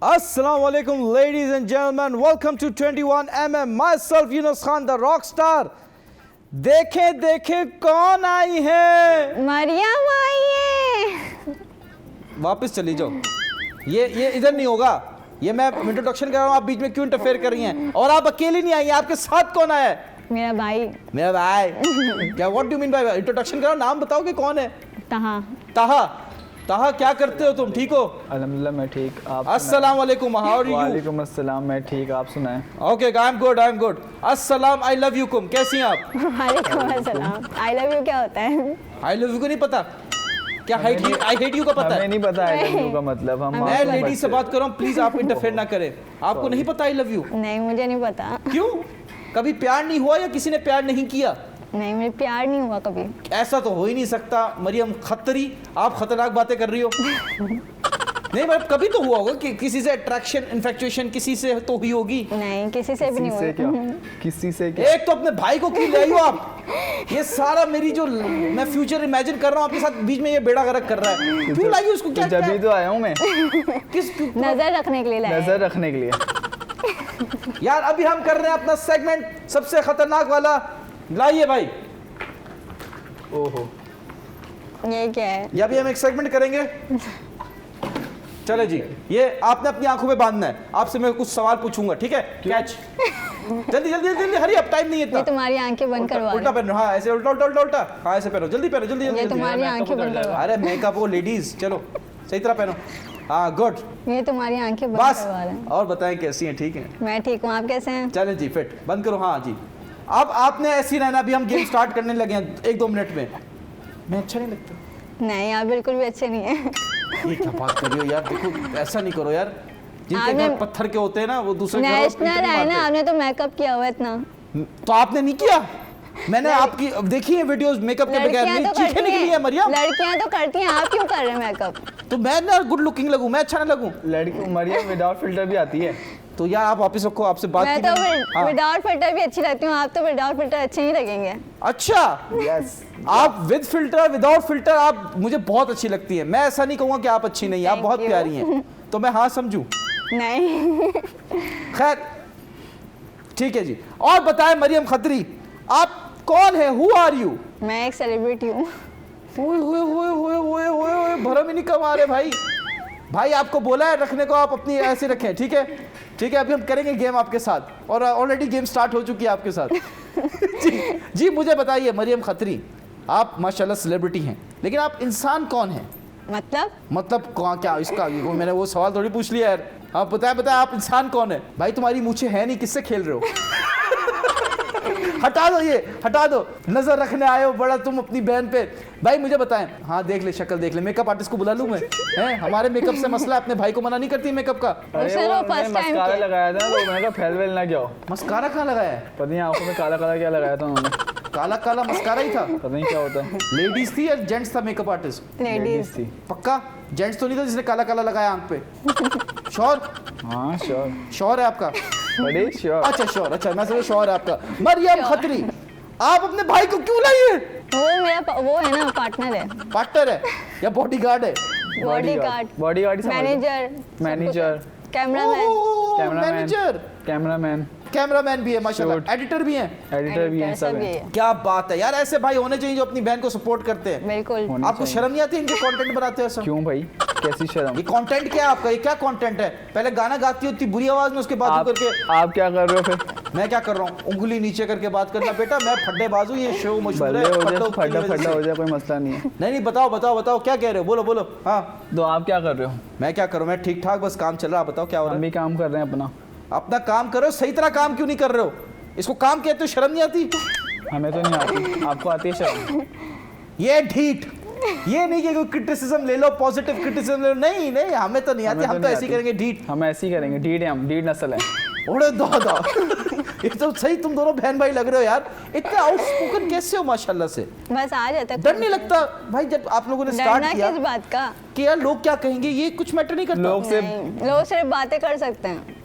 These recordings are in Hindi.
Assalamualaikum ladies and gentlemen, welcome to 21mm, myself Yunus Khan the rock star। देखे देखे कौन आई है, मरियम आई है। वापस चली जाओ, ये इधर नहीं होगा, ये मैं इंट्रोडक्शन कर रहा हूँ, आप बीच में क्यों इंटरफेयर कर रही हैं? और आप अकेली नहीं आई हैं, आपके साथ कौन आया है? मेरा भाई। मेरा भाई क्या what do mean by introduction करो, नाम बताओ कि कौन है? तहा। ताहा। ताहा क्या करते हो तुम, ठीक हो? अल्हम्दुलिल्लाह मैं ठीक। आप अस्सलाम वालेकुम, हाउ आर यू? वालेकुम अस्सलाम, मैं ठीक, आप सुनाएं? Okay I am good. अस्सलाम, आई लव यू कुम, कैसी हैं आप? वालेकुम अस्सलाम। आई लव यू क्या होता है? आई लव यू को नहीं पता क्या? आई हेट यू का पता हमें है? नहीं पता आई लव यू का मतलब। हम मैं लेडी से बात कर रहा हूँ, प्लीज आप इंटरफेयर ना करें। आपको नहीं पता आई लव यू? नहीं, मुझे नहीं पता। क्यों? कभी प्यार नहीं हुआ या किसी ने प्यार नहीं किया? नहीं, मुझे प्यार नहीं हुआ कभी। ऐसा तो हो ही नहीं सकता मरियम खतरी, आप खतरनाक बातें कर रही हो। नहीं मतलब कभी तो हुआ होगा कि किसी से अट्रैक्शन, इन्फेक्चुएशन किसी से तो हुई होगी। नहीं, किसी से भी नहीं किसी से हुआ। क्या? किसी से क्या? एक तो अपने भाई को क्यों ले आई हो आप? ये सारा मेरी जो मैं फ्यूचर इमेजिन कर रहा हूँ आपके साथ, बीच में ये बेड़ा गर्क कर रहा है। क्यों लाई हो इसको? क्या जब ही तो आया हूँ मैं। किस नजर रखने के लिए लाया है। नजर रखने के लिए। यार अभी हम कर रहे हैं अपना सेगमेंट सबसे खतरनाक वाला, लाइए भाई। ओहो, ये क्या है? ये अभी हम एक सेगमेंट करेंगे। चले जी, ये आपने अपनी आंखों में बांधना है। आपसे मैं कुछ सवाल पूछूंगा, ठीक है? कैच। जल्दी जल्दी जल्दी, हरी अप, टाइम नहीं है इतना। ये तुम्हारी आंखें बंद करवा उल्टा पहनो, हाँ ऐसे उल्टा उल्टा उल्टा उल्टा, हाँ ऐसे पहनो, जल्दी पहनो, जल्दी ये जल्दी। तुम्हारी आंखें बंद करवा। अरे मेकअप हो लेडीज, चलो सही तरह पहनो। हाँ गुड, ये तुम्हारी आंखें बंद बस। करवा रहे हैं। और बताएं कैसी हैं? ठीक है, मैं ठीक हूँ, आप कैसे हैं? चलें जी, फिट बंद करो। हाँ जी, अब आपने ऐसी रहना, अभी हम गेम स्टार्ट करने लगे हैं 1-2 मिनट में। मैं अच्छा नहीं लगता? नहीं, आप बिल्कुल भी अच्छे नहीं है। ये क्या बात कर रही हो यार? देखो ऐसा नहीं करो यार, जिनके घर पत्थर के होते हैं ना वो दूसरे के घर नेशनल है ना, आपने तो मेकअप किया हुआ है इतना। तो आपने नहीं किया? मैंने आपकी देखी है वीडियोस मेकअप के बगैर, नहीं चीखें निकली है मरियम। लड़कियां तो करती हैं, आप क्यों कर रहे हैं मेकअप? तो मैं ना गुड लुकिंग लगूं, मैं अच्छा ना लगूं? लड़की मरियम विदाउट फिल्टर भी आती है। तो यार आप वापस रखो, आपसे बात मैं की तो हाँ। विदाउट फिल्टर भी अच्छी लगती हूँ, आप तो विदाउट फिल्टर अच्छे नहीं लगेंगे। अच्छा, यस, आप विद फिल्टर विदाउट फिल्टर आप मुझे बहुत अच्छी लगती है। मैं ऐसा नहीं कहूँगा कि आप अच्छी नहीं, आप बहुत प्यारी हैं, तो मैं हाँ समझूं? नहीं। खैर ठीक है जी। और बताएं मरियम खत्री, आप कौन है? Who are you? मैं एक सेलिब्रिटी हूँ। भरम ही नहीं कमा रहे भाई। भाई आपको बोला है रखने को, आप अपनी ऐसे रखें, ठीक है? ठीक है, अभी हम करेंगे गेम आपके साथ, और ऑलरेडी गेम स्टार्ट हो चुकी है आपके साथ। जी मुझे बताइए मरियम खत्री, आप माशाल्लाह सेलिब्रिटी हैं, लेकिन आप इंसान कौन हैं? मतलब क्या इसका मैंने वो सवाल थोड़ी पूछ लिया यार। आप बताएं आप इंसान कौन है? भाई तुम्हारी मूछें है नहीं, किससे खेल रहे हो? हटा दो, ये हटा दो, नजर रखने आए हो बड़ा तुम अपनी बहन पे। भाई मुझे बताएं, हाँ देख ले, शक्ल देख ले, मेकअप आर्टिस्ट को बुला लूं मैं? हैं हमारे मेकअप से मसला है, अपने भाई को मना नहीं करती मेकअप का? अरे वो मैंने मस्कारा लगाया था, तो मैंने कहा फैल वेल ना क्या हो। मस्कारा कहाँ लगाया है? पता नहीं आंखों में काला काला क्या लगाया था उन्होंने। काला काला मस्कारा ही था? पता नहीं क्या होता है। लेडीज थी या जेंट्स था मेकअप आर्टिस्ट? लेडीज थी। पक्का जेंट्स तो नहीं था जिसने काला काला लगाया आंख पे? श्योर? हाँ श्योर, श्योर है आपका? बड़ी श्योर। अच्छा श्योर, अच्छा मैं समझ श्योर है आपका। मरियम खत्री, आप अपने भाई को क्यों लाई है? वो मेरा वो है ना, पार्टनर है। पार्टनर है या बॉडीगार्ड है? बॉडीगार्ड, मैनेजर, कैमरामैन, कैमरामैन भी है माशाल्लाह, एडिटर भी हैं, सब है। क्या बात है यार, ऐसे भाई होने चाहिए जो अपनी बहन को सपोर्ट करते हैं। बिल्कुल। आपको शर्म नहीं आती इनके कंटेंट बनाते हैं? क्यों भाई, कैसी शर्म? ये कंटेंट क्या है आपका? ये क्या कंटेंट है? पहले गाना गाती होती बुरी आवाज में, उसके बाद करके आप क्या कर रहे हो फिर? मैं क्या कर रहा हूँ? उंगली नीचे करके बात करना बेटा, मैं फड्डे बाजू, ये शो मशहूर है। फटा हो जाए कोई मसला नहीं है। नहीं बताओ क्या कह रहे हो? बोलो। हाँ तो आप क्या कर रहे हो? मैं क्या करूँ? मैं ठीक ठाक, बस काम चल रहा है। बताओ क्या हो रहा है? हम भी काम कर रहे हैं अपना काम करो, सही तरह काम क्यों नहीं कर रहे हो? इसको काम कहते हो, शर्म नहीं आती? हमें तो नहीं आती, आपको आती है शर्म? ये ढीठ, ये नहीं कि कोई क्रिटिसिज्म ले लो, पॉजिटिव क्रिटिसिज्म ले लो, नहीं हमें तो नहीं आती, हम तो ऐसे ही करेंगे। ढीठ हम ऐसे ही करेंगे, ढीठ है हम, ढीठ नस्ल है। ओड़े दादा, ये तो सही, तुम दोनों बहन भाई लग रहे हो यार। इतने आउटस्पोकन कैसे हो माशाल्लाह से? बस आ जाता है। डर नहीं लगता भाई जब आप लोगों ने स्टार्ट किया? किस बात का कि यार लोग क्या कहेंगे, ये कुछ मैटर नहीं करता। लोग सिर्फ बातें कर सकते हैं।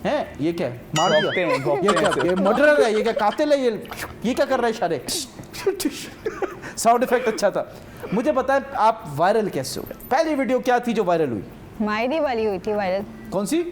हैं ये क्या है? मार दिया? ये क्या? ये मर्डरर है? ये क्या कातिल है? ये क्या कर रहा है इशारे? साउंड इफेक्ट अच्छा था। मुझे बताएं आप वायरल कैसे हो गए? पहली वीडियो क्या थी जो वायरल हुई? मायरी वाली हुई थी वायरल। कौन सी?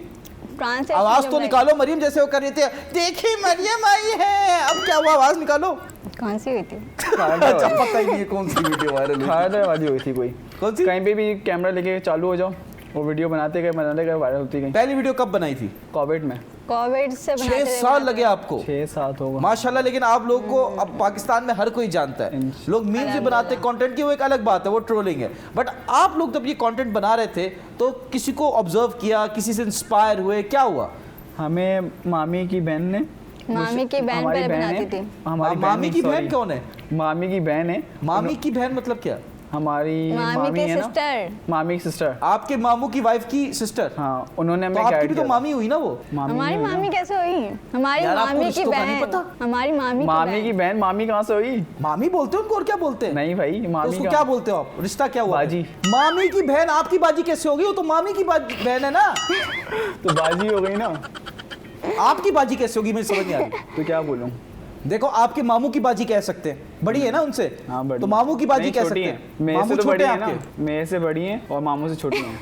ट्रांसलेशन आवाज जब तो मैं- निकालो मरियम, जैसे वो कर रही थी, देखिए मरियम आई है। अब क्या हुआ, आवाज निकालो। कौन सी हुई थी? अच्छा पता ही नहीं है कौन सी वीडियो वायरल हुई। खारदावादी हुई थी कोई। कौन सी? कहीं पे भी कैमरा लेके चालू हो जाओ, वो वीडियो बनाते गए वायरल होती गई। पहली वीडियो कब बनाई थी? कोविड में कोविड से 6 साल लगे आपको। 6-7 होगा। माशाल्लाह। लेकिन आप लोगों को अब पाकिस्तान में हर कोई जानता है, लोग मीम भी बनाते हैं कंटेंट की, वो एक अलग बात है, वो ट्रोलिंग है। बट आप लोग जब ये कंटेंट बना रहे थे तो किसी को ऑब्जर्व किया, किसी से इंस्पायर हुए, क्या हुआ? हमें मामी की बहन ने, मामी की बहन हमारी पहले बहन बनाती है, थी। हमारी मामी की बहन sorry, कौन है? मामी की बहन है। मामी की बहन मतलब क्या? हमारी मामी की है ना, सिस्टर। मामी की सिस्टर। आपके मामू की वाइफ की सिस्टर? हाँ, उन्होंने तो हमें आपकी गाइड भी तो किया। मामी हुई ना वो? हमारी हुई ना। मामी कैसे हुई? हमारी यार, आपको मामी की रिश्तों का नहीं बहन। पता? हमारी मामी मामी की की बहन, मामी कहाँ से हुई? मामी बोलते हो उनको, और क्या बोलते हैं? नहीं भाई, तो मामी उसको का क्या बोलते हो आप? रिश्ता क्या हुआ? बाजी। मामी की बहन आपकी बाजी कैसे होगी? वो तो मामी की बहन है ना। तो बाजी हो गई ना। आपकी बाजी कैसे होगी, मुझे समझ नहीं आ रही। तो क्या बोलूं? देखो, आपके मामू की बाजी कह सकते हैं, बड़ी है ना उनसे। हाँ, बड़ी। तो मामू की बाजी नहीं, कह छोटी सकते है। हैं। मेरे मामू से तो छोटे बड़ी हैं है ना, आपके? मेरे से बड़ी है और मामू से छोटी है।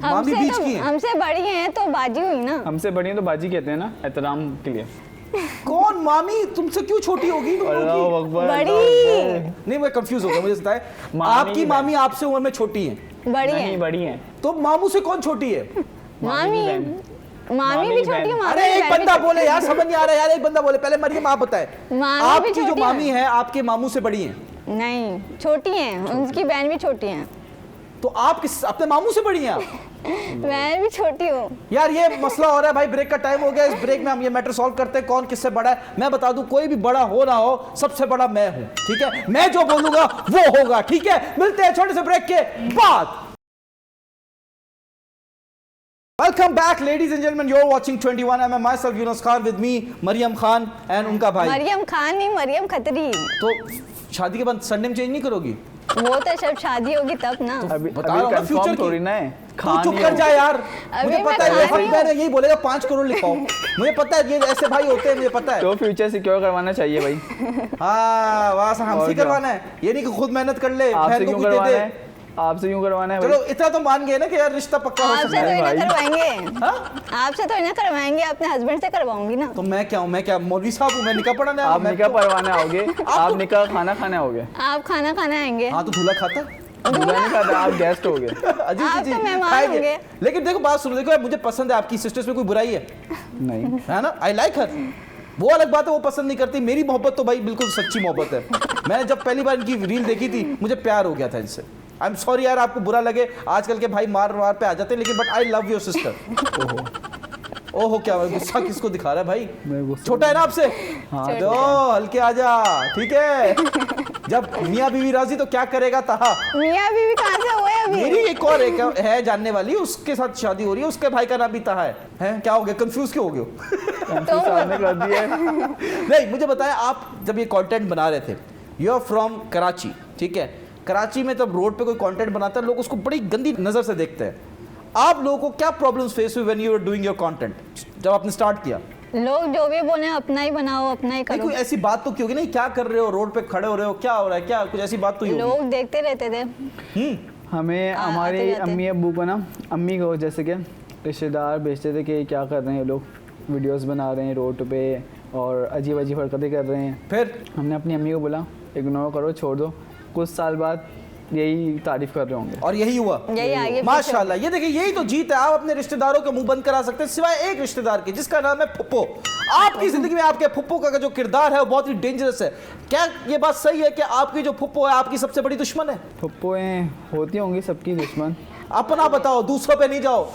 मामी बीच की हैं। हमसे बड़ी हैं तो बाजी हुई ना। हमसे बड़ी है तो बाजी कहते हैं ना, एहतराम के लिए। कौन मामी तुमसे क्यों छोटी होगी तुम लोगों अल्लाह की? अकबर, बड़ी। अल्लाह अकबर। नहीं, मैं कंफ्यूज हो गया, मुझे बताएं। मामी आपकी की मामी आपसे उम्र में छोटी है, बड़ी नहीं, है। बड़ी है। तो मामू से कौन छोटी है? मामी की बहन। मामी भी की छोटी है। बहन। मामी अरे की एक बहन भी बंदा छोटी बोले यार, समझ नहीं आ रहा यार, एक बंदा बोले। पहले मरियम आप बताएं, मामी भी आपकी जो छोटी है। मामी है आपके मामू से बड़ी है, है। नहीं, छोटी हैं, उनकी बहन भी छोटी हैं। तो आप किस अपने मामू से बड़ी हैं आप? मैं भी छोटी हूँ। यार ये मसला हो रहा है भाई, ब्रेक का टाइम हो गया। इस ब्रेक में हम ये मैटर सॉल्व करते हैं, कौन किससे बड़ा है। मैं बता दूं, कोई भी बड़ा हो ना हो, सबसे बड़ा मैं हूं, ठीक है? मैं जो बोलूंगा वो होगा, ठीक है? मिलते हैं छोटे से ब्रेक के बाद। Welcome back ladies and gentleman, you are watching 21 am my self Yunus Khan, with me Mariam Khan and उनका भाई। मरियम खान नहीं, मरियम खत्री। तो शादी के बाद सरनेम चेंज नहीं करोगी? वो तो जब शादी होगी तब ना। अभी बता रहा हूं ना, कंफर्म future की। थोड़ी ना है। तू खान चुप ही कर हो। जा यार, अभी मुझे मैं पता है ये खान ही हकदार है, यही बोलेगा 5 करोड़ लिखाओ। मुझे पता है ये ऐसे भाई होते हैं, मुझे पता है। तो फ्यूचर सिक्योर करवाना चाहिए भाई। हाँ, वहां से हमसे और क्या? करवाना है, ये नहीं कि खुद मेहनत कर ले, आपसे बहन को क्यों कुछ दे करवाना दे। है? आपसे क्यों करवाना है चलो भाई? इतना तो मान गए ना कि यार रिश्ता पक्का हो आपसे सकता तो है। ही ना भाई। करवाएंगे। हाँ? आपसे तो ही ना करवाएंगे, अपने हस्बैंड से करवाऊंगी ना। तो मैं क्या हूँ? मैं क्या मौलवी साहब हूँ? मैं निकाह पढ़ाने आया हूँ? आप मैं निकाह तो- पढ़वाने आओगे, आप निकाह खाना खाने आओगे। आप खाना खाना आएंगे। हाँ, तो दूल्हा खाता है? दूल्हा नहीं खाता, आप गेस्ट होगे। अजी आप जी तो मेहमान खाएंगे। होंगे। लेकिन देखो बात सुनो, देखो यार, मुझे पसंद है आपकी सिस्टर्स में, कोई बुराई है नहीं, है ना? आई लाइक हर। वो अलग बात है, वो पसंद नहीं करती। मेरी मोहब्बत तो भाई बिल्कुल सच्ची मोहब्बत है। मैंने जब पहली बार इनकी रील देखी थी, मुझे प्यार हो गया था इनसे। आई एम सॉरी यार, आपको बुरा लगे, आजकल के भाई मार वार पे आ जाते हैं, लेकिन but I love your sister. ओहो ओहो, क्या गुस्सा किसको दिखा रहा है भाई? मैं गुस्सा- छोटा है ना आपसे? हाँ, दो हल्के आजा, ठीक है? जब मियाँ बीवी राजी तो क्या करेगा ताहा। मियाँ बीवी कहाँ से हुए अभी? मेरी एक और है जानने वाली, उसके साथ शादी हो रही है, उसके भाई का नाम भी ताहा है? क्या हो गया, कंफ्यूज क्यों हो गए हो? तो आपने कर दिया है। नहीं, मुझे बताया, आप जब ये कंटेंट बना रहे थे, यू आर फ्रॉम कराची, ठीक है? कराची में तब रोड पे कोई कंटेंट बनाता है, लोग उसको बड़ी गंदी नजर से देखते हैं। आप लोगों को क्या प्रॉब्लम्स फेस हुई when you are doing your content, जब आपने स्टार्ट किया? लोग जो भी बोले अपना ही बनाओ, अपना ही नहीं, करो। कोई ऐसी बात तो क्यों कि नहीं, क्या कर रहे हो, रोड पे खड़े हो रहे हो, क्या हो रहा है, क्या कुछ ऐसी बात तो ही होगी। लोग देखते रहते थे। हमें आते हमारे जाते। अम्मी अब्बू को ना, अम्मी को जैसे कि रिश्तेदार भेजते थे कि क्या कर रहे हैं ये लोग, वीडियोस बना रहे हैं रोड पे और अजीब अजीब हरकतें कर रहे हैं। फिर हमने अपनी अम्मी को बोला इग्नोर करो, छोड़ दो। कुछ साल बाद यही तारीफ कर रहे होंगे। और यही हुआ। यही आगे माशाल्लाह, ये देखिए, यही तो जीत है। आप अपने रिश्तेदारों के मुंह बंद करा सकते हैं, सिवाय एक रिश्तेदार के, जिसका नाम है फुप्पो। आपकी जिंदगी में आपके फुप्पो का जो किरदार है वो बहुत ही डेंजरस है। क्या ये बात सही है कि आपकी जो फुप्पो है आपकी सबसे बड़ी दुश्मन है? फुप्पोएं होती होंगी सबकी दुश्मन। अपना बताओ, दूसरों पे नहीं जाओ,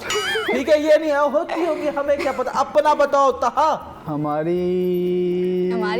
ठीक है? ये नहीं है होती होगी, हमें क्या पता। अपना बताओ ताहा। हमारी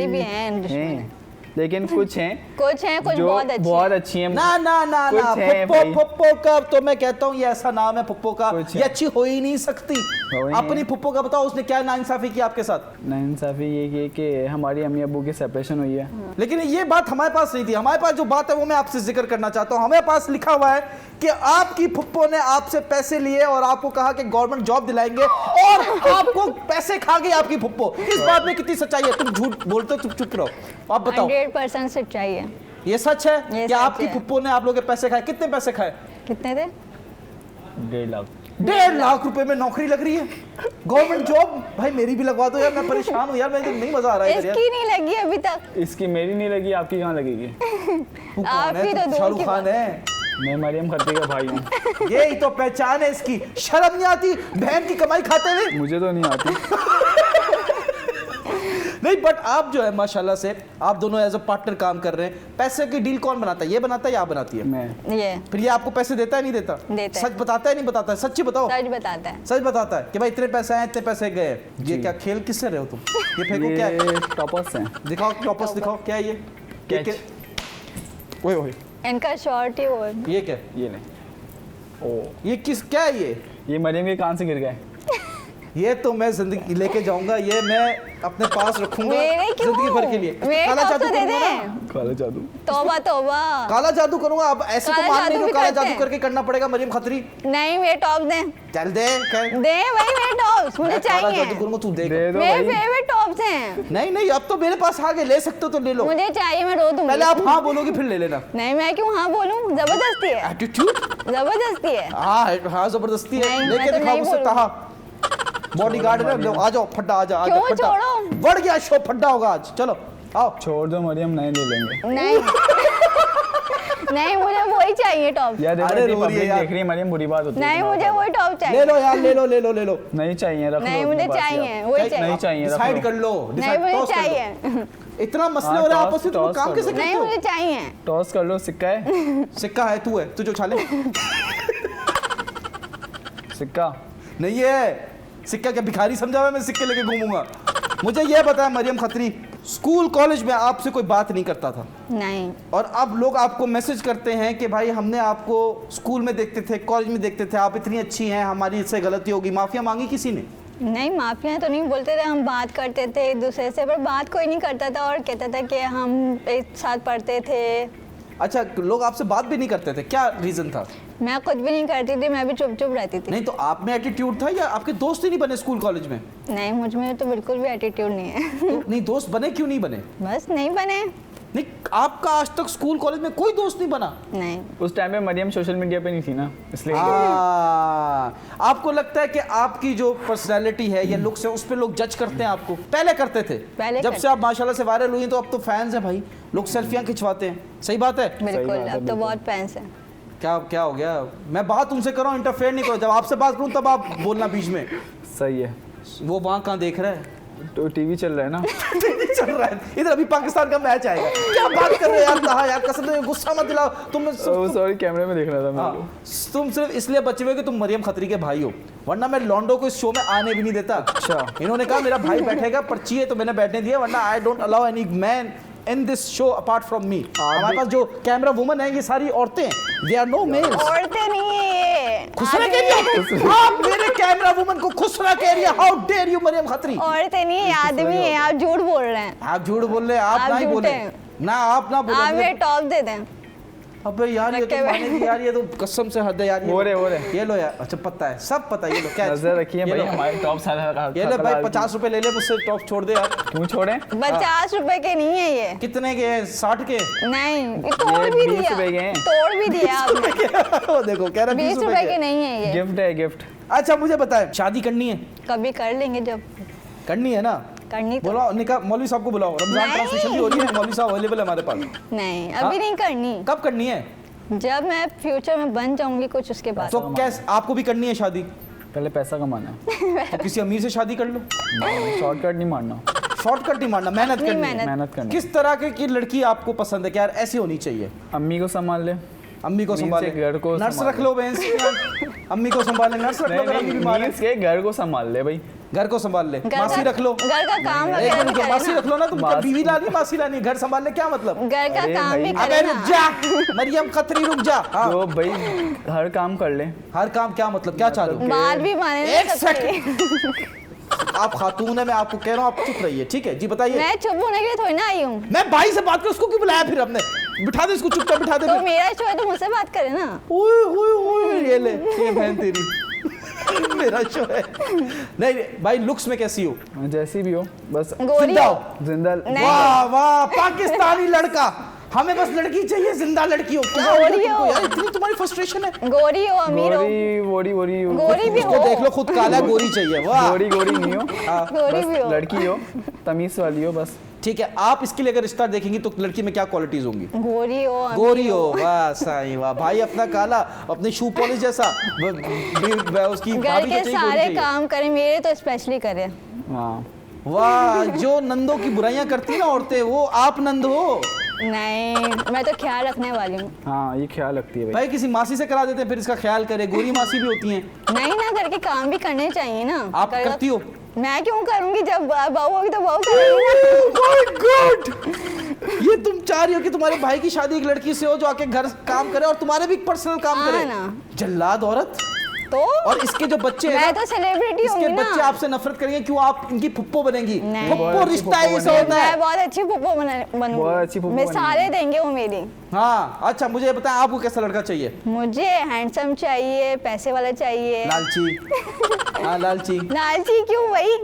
भी हैं दुश्मन। हैं, लेकिन कुछ हैं कुछ हैं, कुछ जो बहुत अच्छी हैं। हैं। ना ना ना कुछ ना, है फुप्पो भाई। फुप्पो का तो मैं कहता हूँ ये ऐसा नाम है फुप्पो का, कुछ ये है। अच्छी हो ही नहीं सकती। ही अपनी है। फुप्पो का बताओ, उसने क्या नाइंसाफी की आपके साथ? नाइंसाफी ये कि हमारी अम्मी अब्बू की सेपरेशन हुई है। लेकिन ये बात हमारे पास नहीं थी। हमारे पास जो बात है वो मैं आपसे जिक्र करना चाहता हूँ। हमारे पास लिखा हुआ है कि आपकी फुप्पो ने आपसे पैसे लिए और आपको कहा कि गवर्नमेंट जॉब दिलाएंगे, और आपको पैसे खा गई आपकी फुप्पो। इस बात में कितनी सच्चाई है? तुम झूठ बोलते हो, तुम चुप रहो, आप बताओ। 100% सच्चाई है। ये सच है ये कि सच आपकी है। फुप्पो ने आप लोगों के पैसे खाए? कितने पैसे खाए? कितने थे? 1.5 लाख 1.5 लाख रुपए में नौकरी लग रही है, गवर्नमेंट जॉब। भाई मेरी भी लगवा दो यार, मैं परेशान हूँ यार, मैं नहीं मजा आ रहा है यार। इसकी नहीं लगी अभी तक। इसकी मेरी नहीं लगी, आपकी कहाँ लगेगी? तू कौन आप है? ही तो तू दूर शाहरुख की खान है? मैं मरियम खत्री का भाई हूँ। यही तो पहचान है इसकी, शर्म नहीं आती बहन की कमाई खाते हुए। मुझे तो नहीं आती। नहीं बट आप जो है माशाल्लाह से आप दोनों एज अ पार्टनर काम कर रहे हैं। पैसे की डील कौन बनाता है, ये बनाता है या आप बनाती है? मैं ये फिर ये आपको पैसे देता है नहीं देता? देता है। सच बताता है नहीं बताता है? सच्ची बताओ। सच बताता है। सच बताता है कि भाई इतने पैसे आए इतने पैसे गए। ये जी। क्या खेल किससे रहे हो तुम? ये फेंको क्या है? ये टॉपर्स हैं। दिखाओ टॉपर्स दिखाओ, क्या है ये? ये कैच। क्या? ओए ओए इनका शॉर्ट ही वो ये क्या? ये ले। ओ ये किस क्या है ये? ये मरियम के कान से गिर गए। ये तो मैं जिंदगी लेके जाऊंगा, ये मैं अपने पास रखूंगा मेरे क्यों? जिंदगी भर के लिए। मेरे काला टॉप जादू तो दे करूंगा दे। ना। काला जादू। तौबा तौबा। काला जादू करूंगा। अब ऐसे तो काला मान जादू नहीं भी काला करते जादू हैं। करके करना पड़ेगा मरियम खत्री। नहीं मेरे टॉप दे। चल दे कह- दे भाई मेरे टॉप्स मुझे मैं काला चाहिए। जादू करूंगा, तू देख। दे दो मेरे भाई। फेवरेट टॉप्स हैं। नहीं नहीं अब तो मेरे पास आ गए, ले सकते हो तो ले लो। मुझे चाहिए, मैं रो दूंगी। पहले आप हाँ बोलोगी फिर ले लेना। नहीं मैं क्यों हाँ बोलूं, जबरदस्ती है। एटीट्यूड। जबरदस्ती है। हाँ जबरदस्ती है। नहीं, लेके मैं तो दिखाओ नहीं मुझसे बोलूंगी। कहा। बॉडीगार्ड है ना, लो, आ जाओ फड्डा आ जा आ जा, क्यों फड्डा। छोड़ो? बढ़ गया शो, फड्डा होगा आज। चलो आओ। छोड़ दो मरियम, नहीं ले लेंगे। नहीं नहीं मुझे वही चाहिए टॉप। यार देखो अरे इतनी रो रही है पब्लिक यार। देख रही है मरियम, बुरी बात होती है। नहीं मुझे वही टॉप ले चाहिए। लो यार, ले लो ले लो ले लो। नहीं चाहिए, रख लो नहीं अपने मुझे पास ही चाहिए, आप। वही नहीं चाहिए। चाहिए, रख डिसाइड लो। कर लो। नहीं डिसाइड मुझे टॉस कर लो। चाहिए। इतना मसले हाँ, हो रहा है टॉस- आपस में, तुम टॉस काम कर कैसे लो। नहीं करते हो? मुझे चाहिए। टॉस कर लो, सिक्का है। सिक्का है, तू है, तू जो उछाले। सिक्का नहीं है सिक्का, क्या भिखारी समझा हुआ है मैं सिक्के लेके घूमूंगा? मुझे ये बताया मरियम खत्री, स्कूल कॉलेज में आपसे कोई बात नहीं करता था नहीं और अब लोग आपको मैसेज करते हैं कि भाई हमने आपको स्कूल में देखते थे, कॉलेज में देखते थे, आप इतनी अच्छी हैं, हमारी इससे गलती होगी, माफिया मांगी किसी ने? नहीं माफिया तो नहीं बोलते थे, हम बात करते थे एक दूसरे से, पर बात कोई नहीं करता था और कहता था कि हम एक साथ पढ़ते थे। अच्छा लोग आपसे बात भी नहीं करते थे, क्या रीजन था? मैं खुद भी नहीं करती थी, मैं भी चुप चुप रहती थी। नहीं तो आप में एटीट्यूड था या आपके दोस्त ही नहीं बने स्कूल कॉलेज में? नहीं मुझ में तो बिल्कुल भी एटीट्यूड नहीं है। तो नहीं दोस्त बने, क्यों नहीं बने? बस नहीं बने। नहीं आपका आज तक स्कूल कॉलेज में कोई दोस्त नहीं बना? नहीं उस टाइम पे मरियम सोशल मीडिया पे नहीं थी ना, इसलिए। हाँ, आपको लगता है कि आपकी जो पर्सनालिटी है या लुक्स है उस पे लोग जज करते हैं आपको? पहले करते थे, पहले जब करते से आप माशाल्लाह से वायरल हुई हैं तो अब तो फैंस हैं भाई, लोग सेल्फियां खिंचवाते हैं। सही बात है? बिल्कुल, बात है, अब तो बिल्कुल। बहुत फैंस है। क्या क्या हो गया? मैं बात उनसे कर रहा हूँ, इंटरफेयर नहीं करो। जब आपसे बात करूँ तब आप बोलना बीच में। सही है। वो वहाँ कहाँ देख रहा है? तो टीवी चल रहा है ना। चल रहा है इधर, अभी पाकिस्तान का मैच आएगा। क्या बात कर रहे हो यार? कहा यार, कसम से गुस्सा मत दिलाओ तुम। सॉरी, कैमरे में देख रहा था मैं। हाँ, तुम सिर्फ इसलिए बचे हुए कि तुम मरियम खत्री के भाई हो, वरना मैं लॉन्डो को इस शो में आने भी नहीं देता। अच्छा। इन्होंने कहा मेरा भाई बैठेगा, पर्ची है तो मैंने बैठने दिया, वरना I don't allow any man in this show apart from me. हमारे पास जो कैमरा वुमन है ये सारी औरतें हैं, दे आर नो मेल्स। औरतें नहीं है ये। खुसरा कह रही है आप मेरे कैमरा वुमन को, खुसरा कह रही है। How dare you Mariam Khatri. औरतें नहीं है, आदमी है। आप झूठ बोल रहे हैं। आप झूठ बोल रहे हैं, आप आप ना ही झूठे बोले हैं। ना, आप ना आप बोले। ये टॉप दे दें। अबे यार ये तो रखे हुए। मानेगी यार, ये तो कसम से हद है यार। वो रहे। ये लो यार, अच्छा पता है, सब पता है, ये लो क्या नजर रखिए ये भाई, लो। हमारे टॉप सारा। ये ले भाई 50 रुपए ले ले मुझसे, टॉप छोड़ दे यार। क्यों छोड़े? 50 रुपए के नहीं है ये। कितने के हैं? 60 के? नहीं ये तोड़ भी 20 दिया, रुपए के हैं। तोड़ भी दिया आपने। वो देखो कह रहा 20 रुपए के नहीं है ये। गिफ्ट है, गिफ्ट। अच्छा मुझे बताएं, शादी करनी है? कभी कर लेंगे जब करनी है ना? करनी तो। बुलाओ, निकाह मौलवी साहब को बुलाओ, रमजान नहीं। ट्रांसमिशन भी हो रही है, मौलवी साहब अवेलेबल है हमारे पास। नहीं हाँ? अभी नहीं करनी, कब करनी है? जब मैं फ्यूचर में बन जाऊंगी कुछ उसके बाद। तो कैसे आपको भी करनी है शादी? पहले पैसा कमाना है। तो किसी अमीर से शादी कर लो। शॉर्टकट नहीं मारना। शॉर्टकट नहीं मारना, मेहनत नहीं, करनी है। मेहनत करनी। किस तरह की लड़की आपको पसंद है कि यार ऐसी होनी चाहिए? अम्मी को संभाल ले। अम्मी को मीन्स संभाले, के घर को नर्स संभाले। रख लो बहन। अम्मी को संभाले, नर्स रख लो अगर अम्मी बीमार है। मीन्स के घर को संभाल ले भाई। घर को संभाल ले, घर मासी का- रख लो। घर का काम एक वगैरह भी मिनट, मासी करे रख लो ना। तुम क्या मासी- बीवी लानी, मासी लानी? घर संभालने क्या मतलब? ना, घर का अरे काम भी भाई। करे अबे ना। रुक जा मरियम खत्री, रुक जा। हाँ, जो भाई हर काम कर ले। हर काम क्या मतलब, क्या चाह रहे हो? बाल भी माने एक आप खातून है, मैं आपको कह रहा हूँ आप चुप रहिए, ठीक है जी? बताइए। मैं चुप होने के लिए थोड़ी ना आई हूँ। मैं भाई से बात कर, उसको क्यों बुलाया फिर आपने? बिठा दे इसको, चुपचाप बिठा दे तो फिर। मेरा शो है तो मुझसे बात करे ना। ओए ओए ओए, ये ले, ये बहन तेरी। मेरा शो है। नहीं भाई, लुक्स में कैसी हो? जैसी भी हो, बस गोरी जिंदा हो। हो। जिंदा। नहीं। वाह वाह, पाकिस्तानी लड़का हमें बस लड़की चाहिए, जिंदा लड़की हो। क्या हो गया तुमको यार, इतनी तुम्हारी फ्रस्ट्रेशन है? गोरी हो, अमीर हो, गोरी गोरी भी उसको हो, देख लो, खुद काला है, गोरी चाहिए। वाह, गोरी नहीं हो, गोरी बस भी हो, लड़की हो, तमीज वाली हो बस। ठीक है, आप इसके लिए अगर रिश्ता देखेंगी तो लड़की में क्या क्वालिटीज होंगी? गोरी हो, अमीर गोरी हो, वाह सही, वाह भाई, अपना काला, अपने शू पॉलिश जैसा, उसकी घर भाभी के को चाहिए, गोरी सारे चाहिए। काम करे, मेरे तो स्पेशली करे। हाँ वाह, जो नंदों की बुराइयां करती ना औरतें, वो आप नंद हो। नहीं, मैं तो ख्याल रखने वाली हूँ। हाँ, ये ख्याल रखती है भाई। भाई किसी मासी से करा देते हैं, फिर इसका ख्याल करे। गोरी मासी भी होती हैं। नहीं ना, घर के काम भी करने चाहिए ना। आप करती हो? मैं क्यों करूंगी, जब बहू होगी तो बहू करेगी ना। My God! ये तुम चाह रही हो कि तुम्हारे भाई की शादी एक लड़की से हो जो आके घर काम करे और तुम्हारे भी पर्सनल काम हाँ करे? ना। जल्लाद औरत। तो और इसके जो बच्चे हैं मैं ना, तो सेलिब्रिटी इसके होंगी ना। बच्चे आपसे नफरत करेंगे, क्यों आप इनकी फुप्पो बनेंगी? नहीं। फुप्पो बहुत अच्छी रिश्ता ही फुप्पो ऐसा होता है। मैं बहुत अच्छी फुप्पो बनूंगी, बहुत अच्छी फुप्पो मिसालें देंगे वो मेरी। हाँ, अच्छा मुझे बताएं, आपको कैसा लड़का चाहिए? मुझे हैंडसम चाहिए, पैसे वाला चाहिए। लालची। हाँ, लालची। लालची क्यों भाई,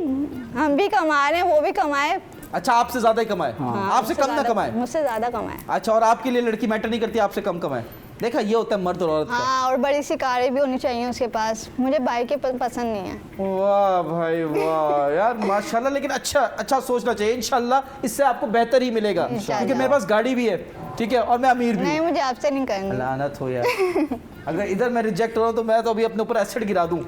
हम भी कमा रहे हैं, वो भी कमाए। अच्छा, आपसे ज्यादा ही कमाए? हाँ, आपसे कम ना ज्यादा- कमाए? मुझसे ज्यादा कमाए। अच्छा, और आपके लिए लड़की मैटर नहीं करती, आपसे कम कमाए? देखा, ये होता है मर्द और औरत का। हाँ, और बड़ी सी कारें भी होनी चाहिए उसके पास। मुझे बाइकें पसंद नहीं है। वाह भाई वाह यार, माशाल्लाह। लेकिन अच्छा सोचना चाहिए, इंशाल्लाह इससे आपको बेहतर ही मिलेगा, क्योंकि मेरे पास गाड़ी भी है, ठीक है, और मैं अमीर भी नहीं, हूँ। मुझे आपसे नहीं करनी। लानत हो यार। अगर इधर मैं रिजेक्ट हो रहा हूँ तो मैं तो अभी अपने ऊपर एसिड गिरा दूं।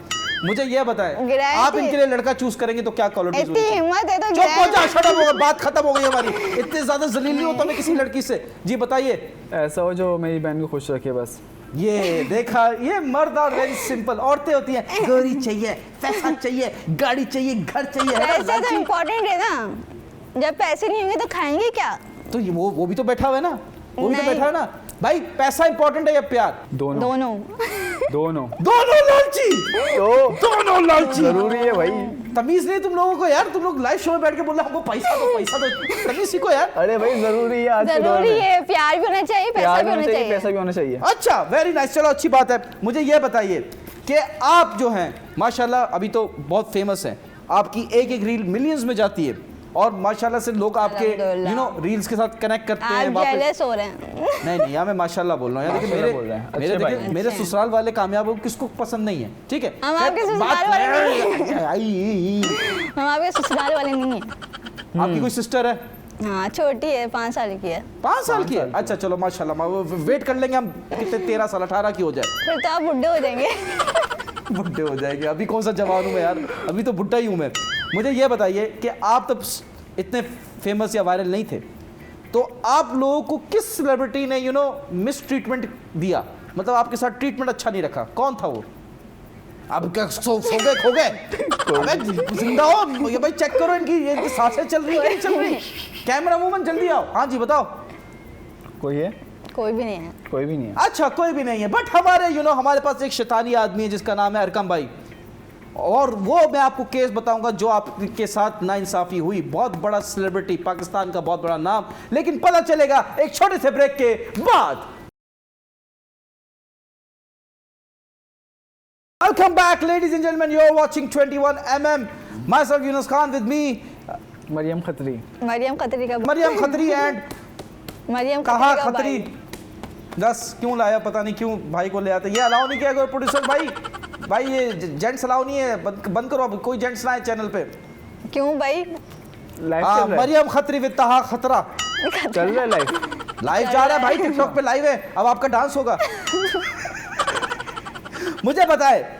मुझे ये बताएं, गिराए आप थे। इनके लिए लड़का चूज करेंगे तो क्या क्वालिटीज इतनी हिम्मत है तो चुप हो गिराए जा, थे। शट अप हो गया, बात खत्म हो गई हमारी। इतने ज्यादा जलील नहीं होता मैं किसी लड़की से। जी बताइए। ऐसा हो जो मेरी बहन को खुश रखे बस। ये देखा, ये मर्द और वेरी सिंपल। औरतें होती हैं, गोरी चाहिए, पैसा चाहिए, गाड़ी चाहिए, घर चाहिए, है ना, पैसे तो लालची। इम्पोर्टेंट है ना। जब पैसे नहीं होंगे तो खाएंगे क्या? तो ये वो भी तो बैठा हुआ है ना, वो भी तो नहीं। बैठा है ना। भाई पैसा इंपॉर्टेंट है या प्यार? दोनों दोनों। दोनों दोनों लालची, तो दोनों लालची। जरूरी है भाई। तमीज नहीं तुम लोगों को यार, तुम लोग लाइव शो में बैठ के बोल रहे हो हमको पैसा दो, पैसा दो। तमीज सीखो यार। अरे भाई जरूरी है आज के दौर जरूरी में। है, प्यार भी होना चाहिए, पैसा प्यार भी होना चाहिए। पैसा भी होना चाहिए। अच्छा, वेरी नाइस, चलो अच्छी बात है। मुझे ये बताइए कि आप जो हैं माशाल्लाह अभी तो बहुत फेमस हैं, आपकी एक रील मिलियंस में जाती है और माशाल्लाह से लोग आपके रील्स के साथ कनेक्ट करते हैं आप वापस। जेलस हो रहे हैं। नहीं यार, मैं माशाल्लाह बोल रहा हूँ यार, लेकिन माशाल्लाह बोल रहे हैं, अच्छे भाई हैं। मेरे ससुराल वाले कामयाब हो, किसको पसंद नहीं है, ठीक है। हम आपके खैर, ससुराल वाले बात- हम आपके ससुराल वाले नहीं है। आपकी कोई सिस्टर है? हाँ, छोटी है, 5 साल की है। 5 साल की है? अच्छा चलो माशाल्लाह, वेट कर लेंगे हम, कितने 13 साल 18 की हो जाए। फिर तो आप बुढ़े हो जाएंगे। बुढ़े हो जाएंगे, अभी कौन सा जवान हूँ मैं यार, अभी तो बुढ़ा ही हूँ मैं। मुझे ये बताइए कि आप तो इतने फेमस या वायरल नहीं थे, तो आप लोगों को किस सेलिब्रिटी ने मिस ट्रीटमेंट दिया, मतलब आपके साथ ट्रीटमेंट अच्छा नहीं रखा? कौन था वो? अब क्या सो गए, खो गए? अबे जिंदा हो ये भाई, चेक करो इनकी ये सांसें चल रही है, नहीं चल रही? कैमरा वूमन जल्दी आओ। हाँ जी बताओ। कोई है? कोई भी नहीं है। कोई भी नहीं है। अच्छा, कोई भी नहीं है, बट हमारे हमारे पास एक शैतानी आदमी है जिसका नाम है अरकम भाई, और वो मैं आपको केस बताऊंगा जो आपके साथ नाइंसाफी हुई। बहुत बड़ा सेलिब्रिटी, पाकिस्तान का बहुत बड़ा नाम, लेकिन पता चलेगा एक छोटे से ब्रेक के बाद। Welcome back, ladies and gentlemen. You're watching 21mm. Myself, Yunus Khan, with me, Maryam Khatri. Maryam Khatri का Maryam Khatri and मरियम कहा खत्री का खत्री। भाई। दस क्यों लाया, पता नहीं क्यों भाई को ले आते। ये अलाउ नहीं किया प्रोड्यूसर भाई ये जेंट्स अलाउ नहीं है, बंद करो अब, कोई जेंट्स ना है चैनल पे। क्यों भाई? लाइव हाँ, चल रहा है। मरियम खत्री विद ताहा खतरा चल रहा है लाइव। लाइव जा रहा है भाई, टिकटॉक पे लाइव है, अब आपका डांस होगा। मुझे बताए,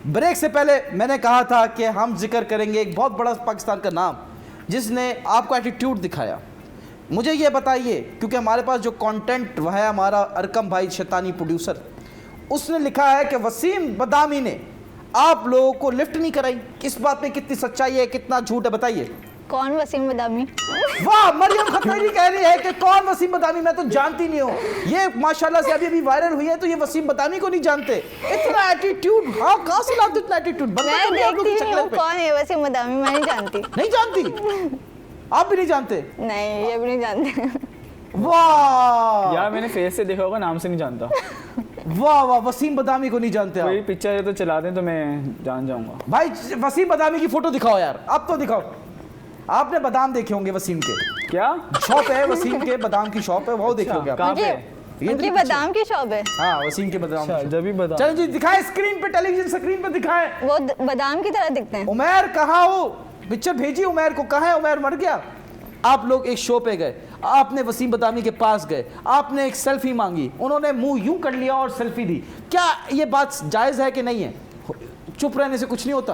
ब्रेक से पहले मैंने कहा था कि हम जिक्र करेंगे एक बहुत बड़ा पाकिस्तान का नाम जिसने आपको एटीट्यूड दिखाया। मुझे ये बताइए, क्योंकि हमारे पास जो कंटेंट वह है हमारा अरकम भाई शैतानी प्रोड्यूसर, उसने लिखा है कि वसीम बदामी ने आप लोगों को लिफ्ट नहीं कराई। इस बात में कितनी सच्चाई है, कितना झूठ है, बताइए। कौन वसीम बदामी? वाह, मरियम खत्री कह रही है कि कौन वसीम बदामी, मैं तो जानती नहीं हूँ। ये माशाल्लाह से अभी वायरल हुई है तो ये वसीम बदामी को नहीं जानते। इतना एटीट्यूड, हाँ कहाँ से लाते इतना एटीट्यूड? मैं देखती नहीं हूँ कौन है वसीम बदामी, मैं नहीं जानती। नहीं जानती? आप भी नहीं जानते? नहीं, ये भी नहीं जानते। वाह यार मैंने फेस से देखा होगा, नाम से नहीं जानता। वाह वाह, वसीम बदामी को नहीं जानते कोई आप? पिक्चर है तो चला दें तो मैं जान जाऊंगा। भाई वसीम बदामी की फोटो दिखाओ यार, अब तो दिखाओ। आपने बादाम देखे होंगे वसीम के, क्या शॉप है वसीम के, बादाम की शॉप है, वो देखोगे आप। कहाँ पे? उनकी ये उनकी तो बादाम की शॉप है। हाँ वसीम के बादाम की अच्छा, shop। जब भी बता। चलो जी दिखाए स्क्रीन पे, टेलीविजन स्क्रीन पे दिखाए। वो बादाम की तरह दिखते हैं। उमैर कहाँ हो, पिक्चर भेजी उमैर को, कहाँ है उमैर, मर गया। आप लोग एक शो पे गए, आपने वसीम बदामी के पास गए, आपने एक सेल्फी मांगी, उन्होंने मुंह यूं कर लिया और सेल्फी दी। क्या ये बात जायज़ है कि नहीं है? चुप रहने से कुछ नहीं होता।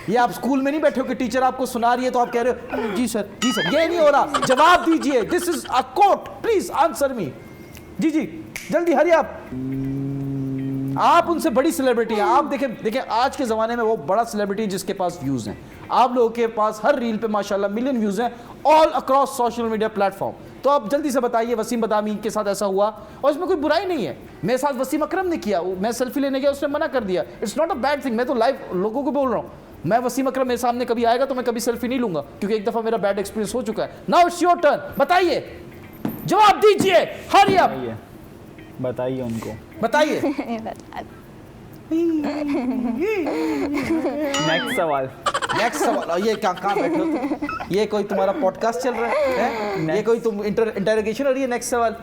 ये आप स्कूल में नहीं बैठे हो कि टीचर आपको सुना रही है तो आप कह रहे हो जी सर, जी सर। ये नहीं हो रहा, जवाब दीजिए। This is a court, please answer me. जी जी जल्दी, हरी आप उनसे बड़ी सेलिब्रिटी हैं। आप देखें आज के ज़माने में वो बड़ा सेलिब्रिटी जिसके पास व्यूज़ हैं। आप लोगों के पास हर रील पे माशाल्लाह मिलियन व्यूज़ हैं all across social media platform. तो आप जल्दी से बताइए वसीम बदामी के साथ ऐसा हुआ और इसमें कोई बुराई नहीं है। मेरे साथ वसीम अकरम ने किया, मैं सेल्फी लेने गया, उसने मना कर दिया। It's not a bad thing. मैं तो लाइव लोगों को बोल रहा हूँ, मैं वसीम अकरम मेरे सामने कभी आएगा तो मैं कभी सेल्फी नहीं लूंगा, क्योंकि एक दफ़ा मेरा बैड एक्सपीरियंस हो चुका है। नाउ इट्स योर टर्न, बताइए, जवाब दीजिए, हरी अप, बताइए उनको, बताइए। नेक्स्ट सवाल। नेक्स्ट सवाल। ये कहाँ बैठे हो तुम? ये कोई तुम्हारा पॉडकास्ट चल रहा है? ये कोई तुम इंटरोगेशन हो रही है? नेक्स्ट सवाल,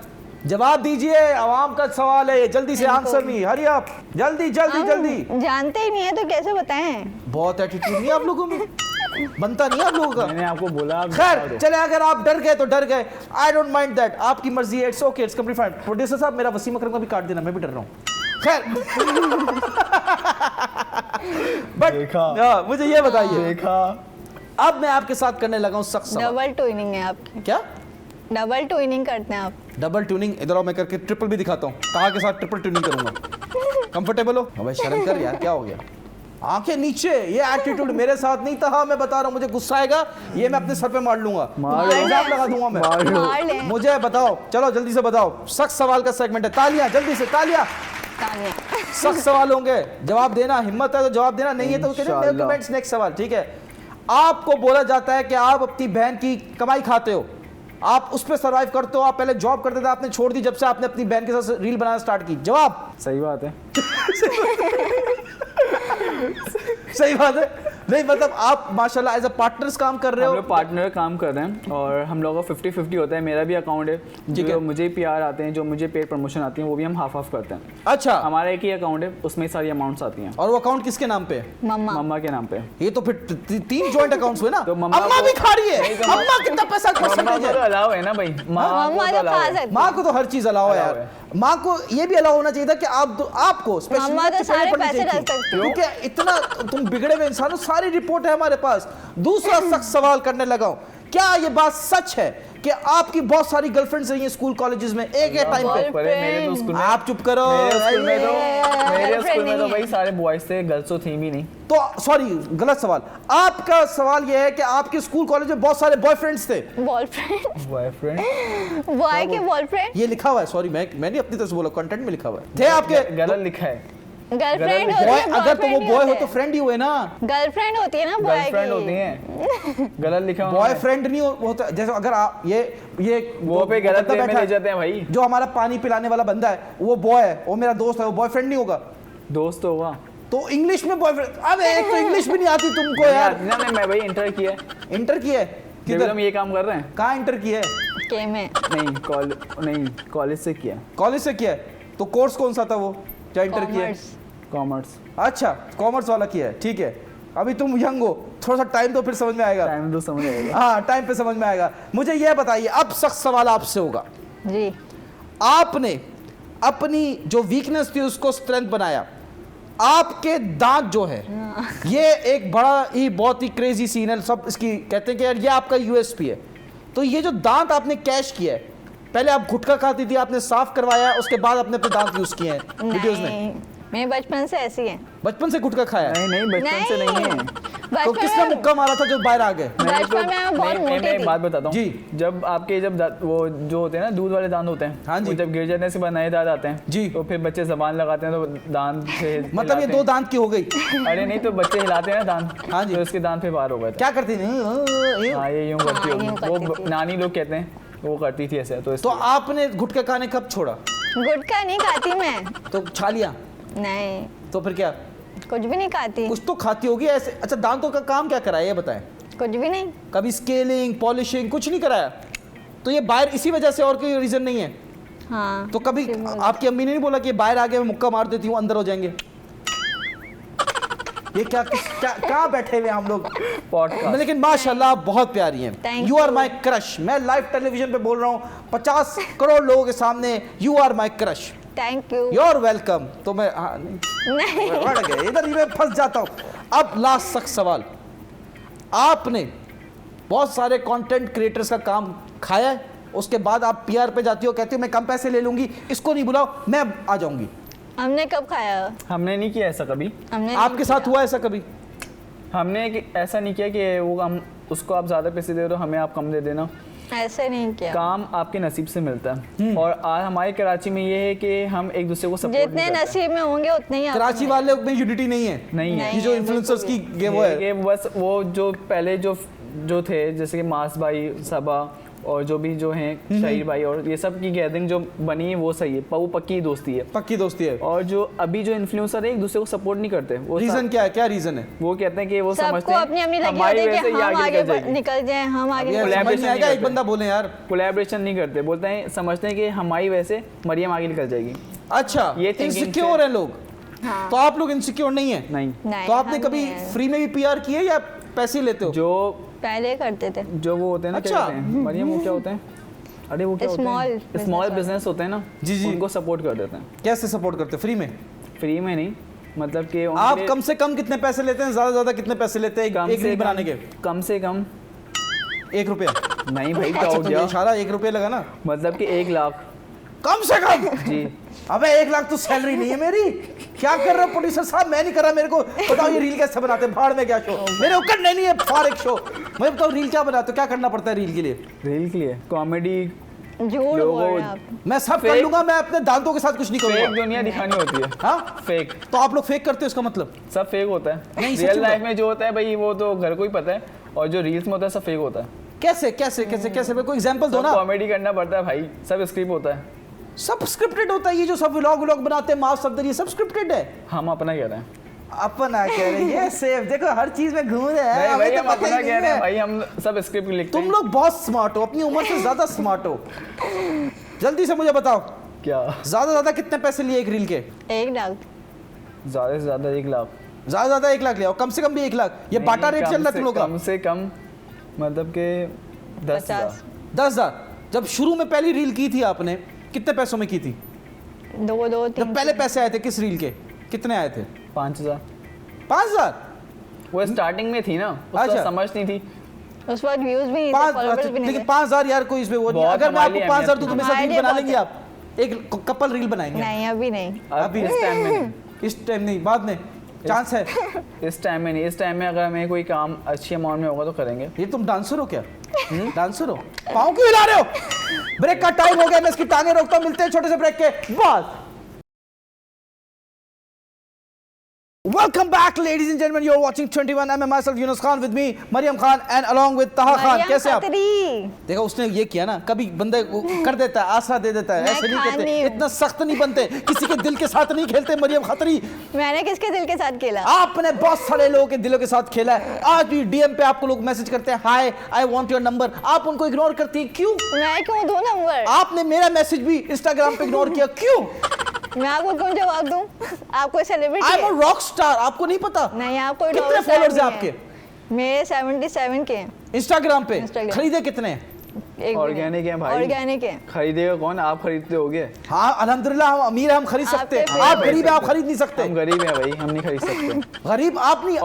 जवाब दीजिए, आवाम का सवाल है, जल्दी से आंसर मी, हरी अप, जल्दी जल्दी जल्दी। जानते ही नहीं है तो कैसे बताएं? बहुत एटीट्यूड नहीं है आप लोगों में, बनता नहीं है आप लोगों का। मैंने आपको बोला। खैर चले, अगर आप डर गए तो डर गए, आई डोंट माइंड दैट, आपकी मर्जी है, it's okay, it's complete fine. Producer साहब मेरा वसीम अकरम का भी काट देना, मैं भी डर रहा हूँ। खैर बट देखा, मुझे ये बताइए, देखा, अब मैं आपके साथ करने लगा हूँ सख्त सवाल। डबल ट्विनिंग है आपकी। क्या डबल ट्विनिंग करते हैं आप? Double tuning? इधर आओ, मैं करके ट्रिपल भी दिखाता हूँ। कहा के साथ ट्रिपल ट्यूनिंग करूंगा। कंफर्टेबल हो? अबे शर्म कर यार, क्या हो गया? आंखें नीचे, ये एटीट्यूड मेरे साथ नहीं था। हाँ मैं बता रहा हूँ, मुझे गुस्सा आएगा, ये मैं अपने सर पे मार लूंगा, इल्जाम लगा दूंगा मैं। मार ले। मुझे बताओ, चलो जल्दी से बताओ, सख्त सवाल का सेगमेंट है, तालियां, जल्दी से तालियां। तानिया। सख्त सवाल होंगे, जवाब देना, हिम्मत है तो जवाब देना, नहीं है तो इंशाल्लाह। कमेंट्स। नेक्स्ट सवाल, ठीक है। आपको बोला जाता है कि आप अपनी बहन की कमाई खाते हो, आप उस पर सर्वाइव करते हो। आप पहले जॉब करते थे, आपने छोड़ दी जब से आपने अपनी बहन के साथ रील बनाना स्टार्ट की। जवाब? सही बात है। सही बात है। नहीं मतलब आप माशाल्लाह एज अ पार्टनर्स काम कर रहे हम हो। लोग पार्टनर काम कर रहे हैं और हम लोगों का 50-50 होता है। मेरा भी अकाउंट है, ठीक है। जो मुझे PR आते हैं, जो मुझे पेड प्रमोशन आती हैं, वो भी हम हाफ हाफ करते हैं। अच्छा, हमारा एक ही अकाउंट है, उसमें सारी अमाउंट्स आती हैं। और वो अकाउंट किसके नाम पे है? मम्मा। मम्मा के नाम पे। ये तो फिर तीन जॉइंट अकाउंट्स हुए ना। तो मम्मा अम्मा को- भी खा रही है। नहीं तो अम्मा कितना पैसा मम्मा परसेंटेज को तो है? अलाउ है ना भाई, माँ मम्मा को तो तो अलाउ खा है। सकती माँ को तो हर चीज अलाउ है अलाउ यार। माँ को ये भी अलाउ होना चाहिए था कि आपको स्पेशल मम्मा तो सारे पैसे डाल सकती है। क्योंकि इतना तुम बिगड़े हुए इंसान हो। सारी रिपोर्ट है हमारे पास। दूसरा सख्त सवाल करने लगा हूं, क्या ये बात सच है कि आपकी बहुत सारी गर्लफ्रेंड्स रही हैं स्कूल कॉलेजेस में एक टाइम पे? पर मेरे तो स्कूल में, आप चुप करो। मेरे स्कूल में तो नहीं भाई है। सारे बॉयज थे, गर्ल्स तो थी भी नहीं। तो सॉरी, गलत सवाल। आपका सवाल यह है कि आपके स्कूल कॉलेज में बहुत सारे बॉयफ्रेंड्स थे। बॉयफ्रेंड, बॉयफ्रेंड बॉय के बॉयफ्रेंड, ये लिखा हुआ है, सॉरी मैंने अपनी तरफ से बोला, कंटेंट में लिखा हुआ है। थे आपके गलत लिखा है। गर्लफ्रेंड बॉय- होती बॉय? है, अगर तो वो boyfriend बॉय हो होते तो हैं। फ्रेंड ही हुए ना। गर्लफ्रेंड होती है ना बॉय गर्लफ्रेंड होती की। हैं, गलत लिखा हुआ है। बॉयफ्रेंड नहीं होता। जैसे अगर आप ये वो पे गलत बंदा वे में बैठा ले है, जाते हैं भाई। जो हमारा पानी पिलाने वाला बंदा है वो बॉय है, वो मेरा दोस्त है, वो बॉयफ्रेंड नहीं होगा। दोस्त होगा तो इंग्लिश में बॉयफ्रेंड? अबे एक तो इंग्लिश भी नहीं आती तुमको यार। ना, मैं भाई इंटर किया है, इंटर किया है? किधर किधर? हम ये काम कर रहे हैं? कहाँ इंटर किया है? के में नहीं कॉलेज से किया, कॉलेज से किया है। तो कोर्स कौन सा था वो क्या इंटर किया है? कॉमर्स। कॉमर्स। अच्छा, कॉमर्स वाला किया है, ठीक है। अभी तुम यंग हो, थोड़ा सा टाइम तो फिर समझ में आएगा। टाइम तो समझ आएगा। हाँ, टाइम पे समझ में आएगा। मुझे यह बताइए, अब सख्त सवाल आपसे होगा। जी। आपने अपनी जो वीकनेस थी उसको स्ट्रेंथ बनाया। आपके दांत जो है, ये एक बड़ा ही बहुत ही क्रेजी सीन है। सब इसकी कहते हैं कि यार ये आपका USP है। तो ये जो दांत आपने कैश किया है, पहले आप गुटखा खाती थी, आपने साफ करवाया, उसके बाद अपने अपने दांत यूज किए हैं वीडियोस में। नहीं, मैं बचपन से ऐसी है। बचपन से गुटखा खाया है? नहीं बचपन से नहीं है। तो किसने मुक्का मारा था जो बाहर आ गए? बचपन में मैं बहुत मैं मोटी एक थी। बात बताता हूँ जी। जब आपके वो जो होते हैं ना दूध वाले दांत होते हैं, हाँ जी। वो जब गिर जाने से बाद नए दांत आते हैं जी। तो फिर बच्चे जबान लगाते हैं तो दांत से मतलब ये हिलाते दो दांत की हो गई? हैं। अरे नहीं, तो बच्चे हिलाते हैं ना दांत, हाँ जी। तो उसके दांत पे बाहर हो गए थे। क्या करती थी? हाँ ये यूं करती हाँ, यूं होगी, करती वो थी। नानी लोग कहते हैं वो करती थी ऐसे। तो तो इसलिए। आपने गुटखा खाने कब छोड़ा? गुटखा नहीं खाती मैं। तो छालियां? नहीं, तो फिर क्या? कुछ भी नहीं खाती। कुछ तो खाती होगी ऐसे। अच्छा, दांतों का काम क्या कराया ये बताएं? कुछ भी नहीं। कभी स्केलिंग, पॉलिशिंग कुछ नहीं कराया? तो ये बाहर इसी वजह से, और कोई रीजन नहीं है? हाँ तो कभी आपकी अम्मी ने नहीं बोला कि बाहर आ गए मैं मुक्का मार देती हूँ अंदर हो जाएंगे? ये क्या कहाँ बैठे हुए हम लोग पॉडकास्ट। लेकिन माशाल्लाह आप बहुत प्यारी हैं। Thank you are you. My crush. मैं लाइव टेलीविजन पे बोल रहा हूँ 50 करोड़ लोगों के सामने, you are my crush. Thank you. You are welcome. तो मैं हाँ, नहीं बढ़ गए इधर ही, मैं फंस जाता हूँ। अब लास्ट सख्त सवाल, आपने बहुत सारे कंटेंट क्रिएटर्स का काम खाया है, उसके बाद आप पीआर पे जाती हो, कहती हो मैं कम पैसे ले लूंगी, इसको नहीं बुलाओ मैं आ जाऊंगी। हमने कब खाया? हमने नहीं किया ऐसा कभी। हमने आपके साथ हुआ ऐसा कभी? हमने ऐसा नहीं किया कि वो हम उसको आप ज़्यादा पैसे दे रहे हो, हमें आप कम दे देना। ऐसे नहीं किया। काम आपके नसीब से मिलता है। और आज हमारे कराची में ये है कि हम एक दूसरे को सपोर्ट जितने नसीब में होंगे उतने ही कराची आपको वाले में यूनिटी नहीं है। नहीं है। ये जो है, इन्फ्लुएंसर्स की बिल्कुल गेम वो है। कि बस वो जो पहले जो थे जैसे कि मास भाई, सबा और जो भी जो हैं शाहिर भाई, और ये सब की गैदरिंग जो बनी है वो सही है, वो पक्की दोस्ती है। पक्की दोस्ती है। और जो अभी जो इन्फ्लुएंसर है एक दूसरे को सपोर्ट नहीं करते। वो रीजन क्या है? क्या रीजन है? वो कहते हैं कि वो समझते सबको अपनी अपनी लगी होती है कि हम आगे निकल जाएं, हम आगे ये निकल समझ collaboration नहीं आएगा, नहीं एक बंदा बोले यार। कोलैबोरेशन नहीं करते, बोलते हैं समझते हैं कि हमारी वजह से मरियम आगे निकल जाएगी। अच्छा, ये thinking इनसिक्योर से- है लोग। हाँ। तो आप लोग इनसिक्योर नहीं है? नहीं, नहीं, तो आपने हम कभी नहीं हैं। फ्री में भी पीआर किए या पैसे ही लेते हो? जो पहले करते थे। जो वो होते हैं ना, क्या अच्छा। कहते हैं मरियम, वो क्या होते हैं, अरे वो क्या होते Small हैं, business स्मॉल वाले। बिजनेस होते हैं ना, जी, जी। उनको सपोर्ट कर देते हैं। कैसे सपोर्ट करते? फ्री में? फ्री में नहीं, मतलब कि उनके आप लिए कम से कम कितने पैसे लेते हैं? ज्यादा ज्यादा कितने पैसे लेते हैं कम एक से रील कम- बनाने के? कम से कम 1 रुपया? नहीं भाई, क्या अच्छा, हो तो गया, इशारा 1 रुपया लगा ना? मतलब कि 1 लाख। कम से कम? जी। अबे 1 लाख तो सैलरी नहीं है मेरी। क्या कर रहे हो प्रोड्यूसर साहब? मैं नहीं कर रहा, मेरे को बताओ ये रील कैसे बनाते हैं? भाड़ में क्या शो, मेरे को करने नहीं है फॉर एक शो। मुझे बताओ रील क्या बनाते हो, क्या करना पड़ता है रील के लिए? रील के लिए कॉमेडी, झूठ बोल रहे हैं आप। मैं सब कर Fake- लूंगा, मैं अपने दांतों के साथ कुछ नहीं फेक करूंगा। दुनिया दिखानी होती है। हाँ, फेक, तो आप लोग फेक करते हो, इसका मतलब? सब फेक होता है। नहीं, सच रियल में। लाइफ में जो होता है भाई वो तो घर को ही पता है, और जो रील्स में होता है सब फेक होता है। कैसे कैसे कैसे कैसे? कोई एग्जांपल दो सब ना। कॉमेडी करना पड़ता है भाई, सब स्क्रिप्ट होता है। सब स्क्रिप्टेड होता है? ये जो सब व्लॉग बनाते हैं मास सफदर, ये सब स्क्रिप्टेड है? हम अपना कह रहे हैं। अपना कह रहे हैं ये सेफ, देखो हर चीज में घूम रहे हैं। नहीं हमें भाई, तो हम पता अपना ही कह नहीं रहे हैं है। भाई, हम सब स्क्रिप्ट लिखते तुम हैं। लोग बहुत स्मार्ट हो, अपनी उम्र से ज्यादा स्मार्ट हो। जल्दी से मुझे बताओ, क्या ज्यादा ज्यादा कितने पैसे लिए एक रील के? 1 लाख। ज्यादा से ज्यादा 1 लाख? ज्यादा ज्यादा 1 लाख लिया, और कम से कम भी 1 लाख? ये नहीं, बाटा रेट कम चल रहा है से- तुम लोग का? कम से कम मतलब के 10,000। 50। 10,000। जब शुरू में पहली रील की थी आपने, कितने पैसों में की थी? 2 2 3। जब पहले पैसे आए थे किस रील के, कितने आए थे? 5,000। 5,000? वो स्टार्टिंग में थी ना, उसका अच्छा। समझ नहीं थी। उस वक्त व्यूज भी नहीं थे, 5, फॉलोअर्स भी नहीं लेकिन थे। 5,000 यार कोई इसमें वो नहीं है। बहुत अगर मैं हमारे आपको लिए 5,000 दूं तो मेरे साथ हमारे रील लिए बना बहुत लेंगे है। आप? एक कपल रील बनाएंगे? नहीं अभी नहीं। अभी इस टाइम में नहीं। इस टाइम नहीं, बाद में चांस है? इस टाइम में नहीं, इस टाइम में अगर हमें कोई काम अच्छी अमाउंट में होगा तो करेंगे। ये तुम डांसर हो क्या? डांसर हो? पाँव क्यों हिला रहे हो? ब्रेक का टाइम हो गया, मैं इसकी टांगे रोकता हूं। मिलते हैं छोटे से ब्रेक के बाद। Welcome back, ladies and gentlemen. You're watching 21. I'm myself Yunus Khan, with me Mariam Khan and along with Taha Khan. Maryam कैसे आप? खत्री। देखो उसने ये किया ना, कभी बंदे वो कर देता है, आसरा दे देता है, मैं ऐसे नहीं खान करते, नहीं हूं। इतना सख्त नहीं बनते, किसी के दिल के साथ नहीं खेलते। मरियम खत्री, मैंने किसके दिल के साथ खेला? आपने बहुत सारे लोगों के दिलों के साथ खेला है। आज भी डीएम पे आपको लोग मैसेज करते हैं, हाय आई वांट योर नंबर, आप उनको इग्नोर करती हैं, क्यों? मैं क्यों दूं नंबर? आपने मेरा मैसेज भी इंस्टाग्राम पे इग्नोर किया, क्यों? मैं आपको क्यों जवाब दूं? आप कोई सेलिब्रिटी आई एम है? अ रॉक स्टार, आपको नहीं पता? नहीं, आप कोई कितने rockstar फॉलोअर्स हैं नहीं आपके मेरे 77 के हैं। इंस्टाग्राम पे? Instagram। खरीदे कितने हैं? Organic है भाई। ऑर्गेनिक है। खरीदेगा कौन? आप खरीदते होगे। हाँ अल्हम्दुलिल्लाह, हम अमीर हैं, हम खरीद सकते हैं। आपके आप पैसे गरीब हैं, आप खरीद नहीं सकते। हम गरीब हैं भाई, हम नहीं खरीद सकते। गरीब आप नहीं, आप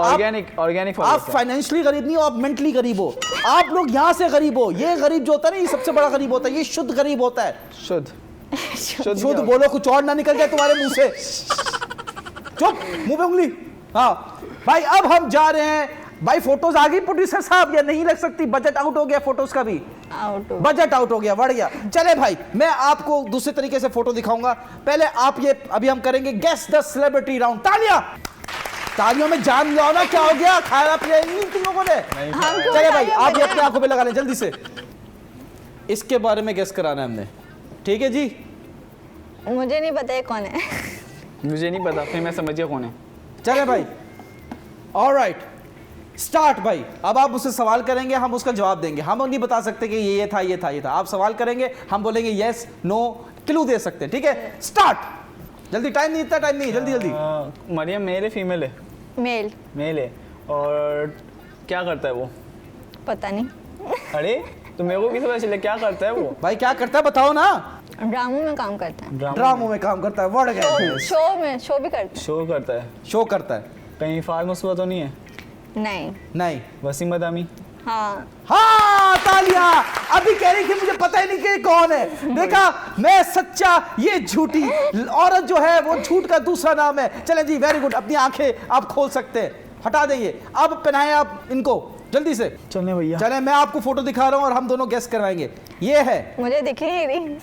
ऑर्गेनिक आप फाइनेंशियली गरीब नहीं हो, आप मेंटली गरीब हो। आप लोग यहाँ से गरीब हो। ये गरीब जो होता है ना, ये सबसे बड़ा गरीब होता है, ये शुद्ध गरीब होता है। शुद्ध शुद्ध बोलो, कुछ और ना निकल जाए तुम्हारे मुंह से। चुप, मुंह पे उंगली। हाँ भाई, अब हम जा रहे हैं भाई। फोटोज आ गई प्रोड्यूसर साहब, या नहीं लग सकती? बजट आउट हो गया फोटोज का भी, आउट हो। बजट आउट हो गया, बढ़ गया। चले भाई, मैं आपको दूसरे तरीके से फोटो दिखाऊंगा। पहले आप ये, अभी हम करेंगे गेस द सेलिब्रिटी राउंड। तालियां, तालियों में जान लो ना, क्या हो गया? खाया पिया नहीं तुम लोगों ने? हम क्यों चले भाई, तालियां आप ये बजाएं? अपनी आंखों पे लगा लें जल्दी से। इसके बारे में गेस कराना है हमने, ठीक है जी? मुझे नहीं पता ये कौन है। मुझे नहीं पता, फिर मैं समझ गया कौन है। चले भाई, ऑलराइट। स्टार्ट भाई। अब आप मुझसे सवाल करेंगे, हम उसका जवाब देंगे। हम नहीं बता सकते कि ये था ये था ये था। आप सवाल करेंगे, हम बोलेंगे यस नो, क्लू दे सकते हैं, ठीक है। स्टार्ट। जल्दी, टाइम नहीं, इतना टाइम नहीं, जल्दी जल्दी। मरियम मेल है फीमेल है? मेल। मेल है। और क्या करता है वो? पता नहीं। अरे तो मेरे को किसी पता चले क्या करता है वो? भाई क्या करता है बताओ ना। ड्रामों में काम करता है। ड्रामों में काम करता है, वर्ड गया। शो भी करता शो करता है। शो करता है। कहीं फार मुस्बा तो नहीं है? है। नहीं। नहीं। वसीम बदामी? हाँ। हाँ तालियां। अभी कह रही थी मुझे पता ही नहीं कि कौन है। देखा, मैं सच्चा, ये झूठी औरत जो है वो झूठ का दूसरा नाम है। चलें जी, वेरी गुड। अपनी आंखें आप खोल सकते हैं, हटा देंगे। अब पहनाएं आप इनको जल्दी से। चलने भैया। चलें, मैं आपको फोटो दिखा रहा हूं और हम दोनों गेस करवाएंगे। ये है, मुझे दिख ही नहीं रही।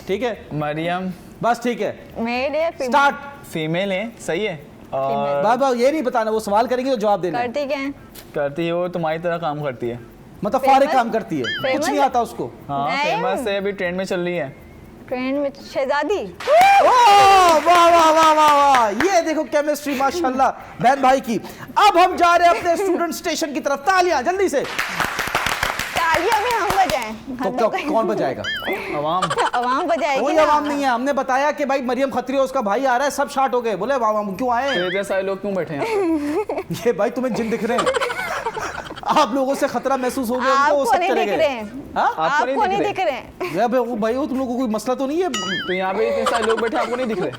ठीक है मरियम बस, ठीक है। मेल है फीमेल? स्टार्ट। फीमेल है, सही है। Female. बाबा ये नहीं बताना, वो सवाल करेंगे तो जवाब देना है। करती क्या है? करती है वो तुम्हारी तरह काम करती है। मतलब फारिग Famous? काम करती है, कुछ Famous नहीं है? आता उसको। हाँ नहीं। फेमस है, अभी ट्रेंड में चल रही है। ट्रेन में शहजादी। वाह वाह वाह वाह वाह, ये देखो केमिस्ट्री माशाल्लाह बहन भाई की। अब हम जा रहे हैं अपने स्टूडेंट स्टेशन की तरफ। तालियां जल्दी से। तालियां भी हम बजाएं? तो कौन बजाएगा? आवाम। आवाम बजाएगी कोई ना। आवाम नहीं है। हमने बताया कि भाई मरियम खत्री और उसका भाई आ रहा है, सब शार्ट हो गए। बोले आवाम क्यों आए? तो इतने सारे लोग क्यों बैठे हैं? ये भाई तुम्हें जिन दिख रहे हैं। आप लोगों से खतरा महसूस हो गया उनको, वो आपको सब नहीं चले दिख गए। रहे हैं। हाँ? आपको नहीं दिख रहे हैं। ये भाई वो तुम लोगों को कोई मसला तो नहीं है? तो यहाँ पे इतने सारे लोग बैठे, आपको नहीं दिख रहे?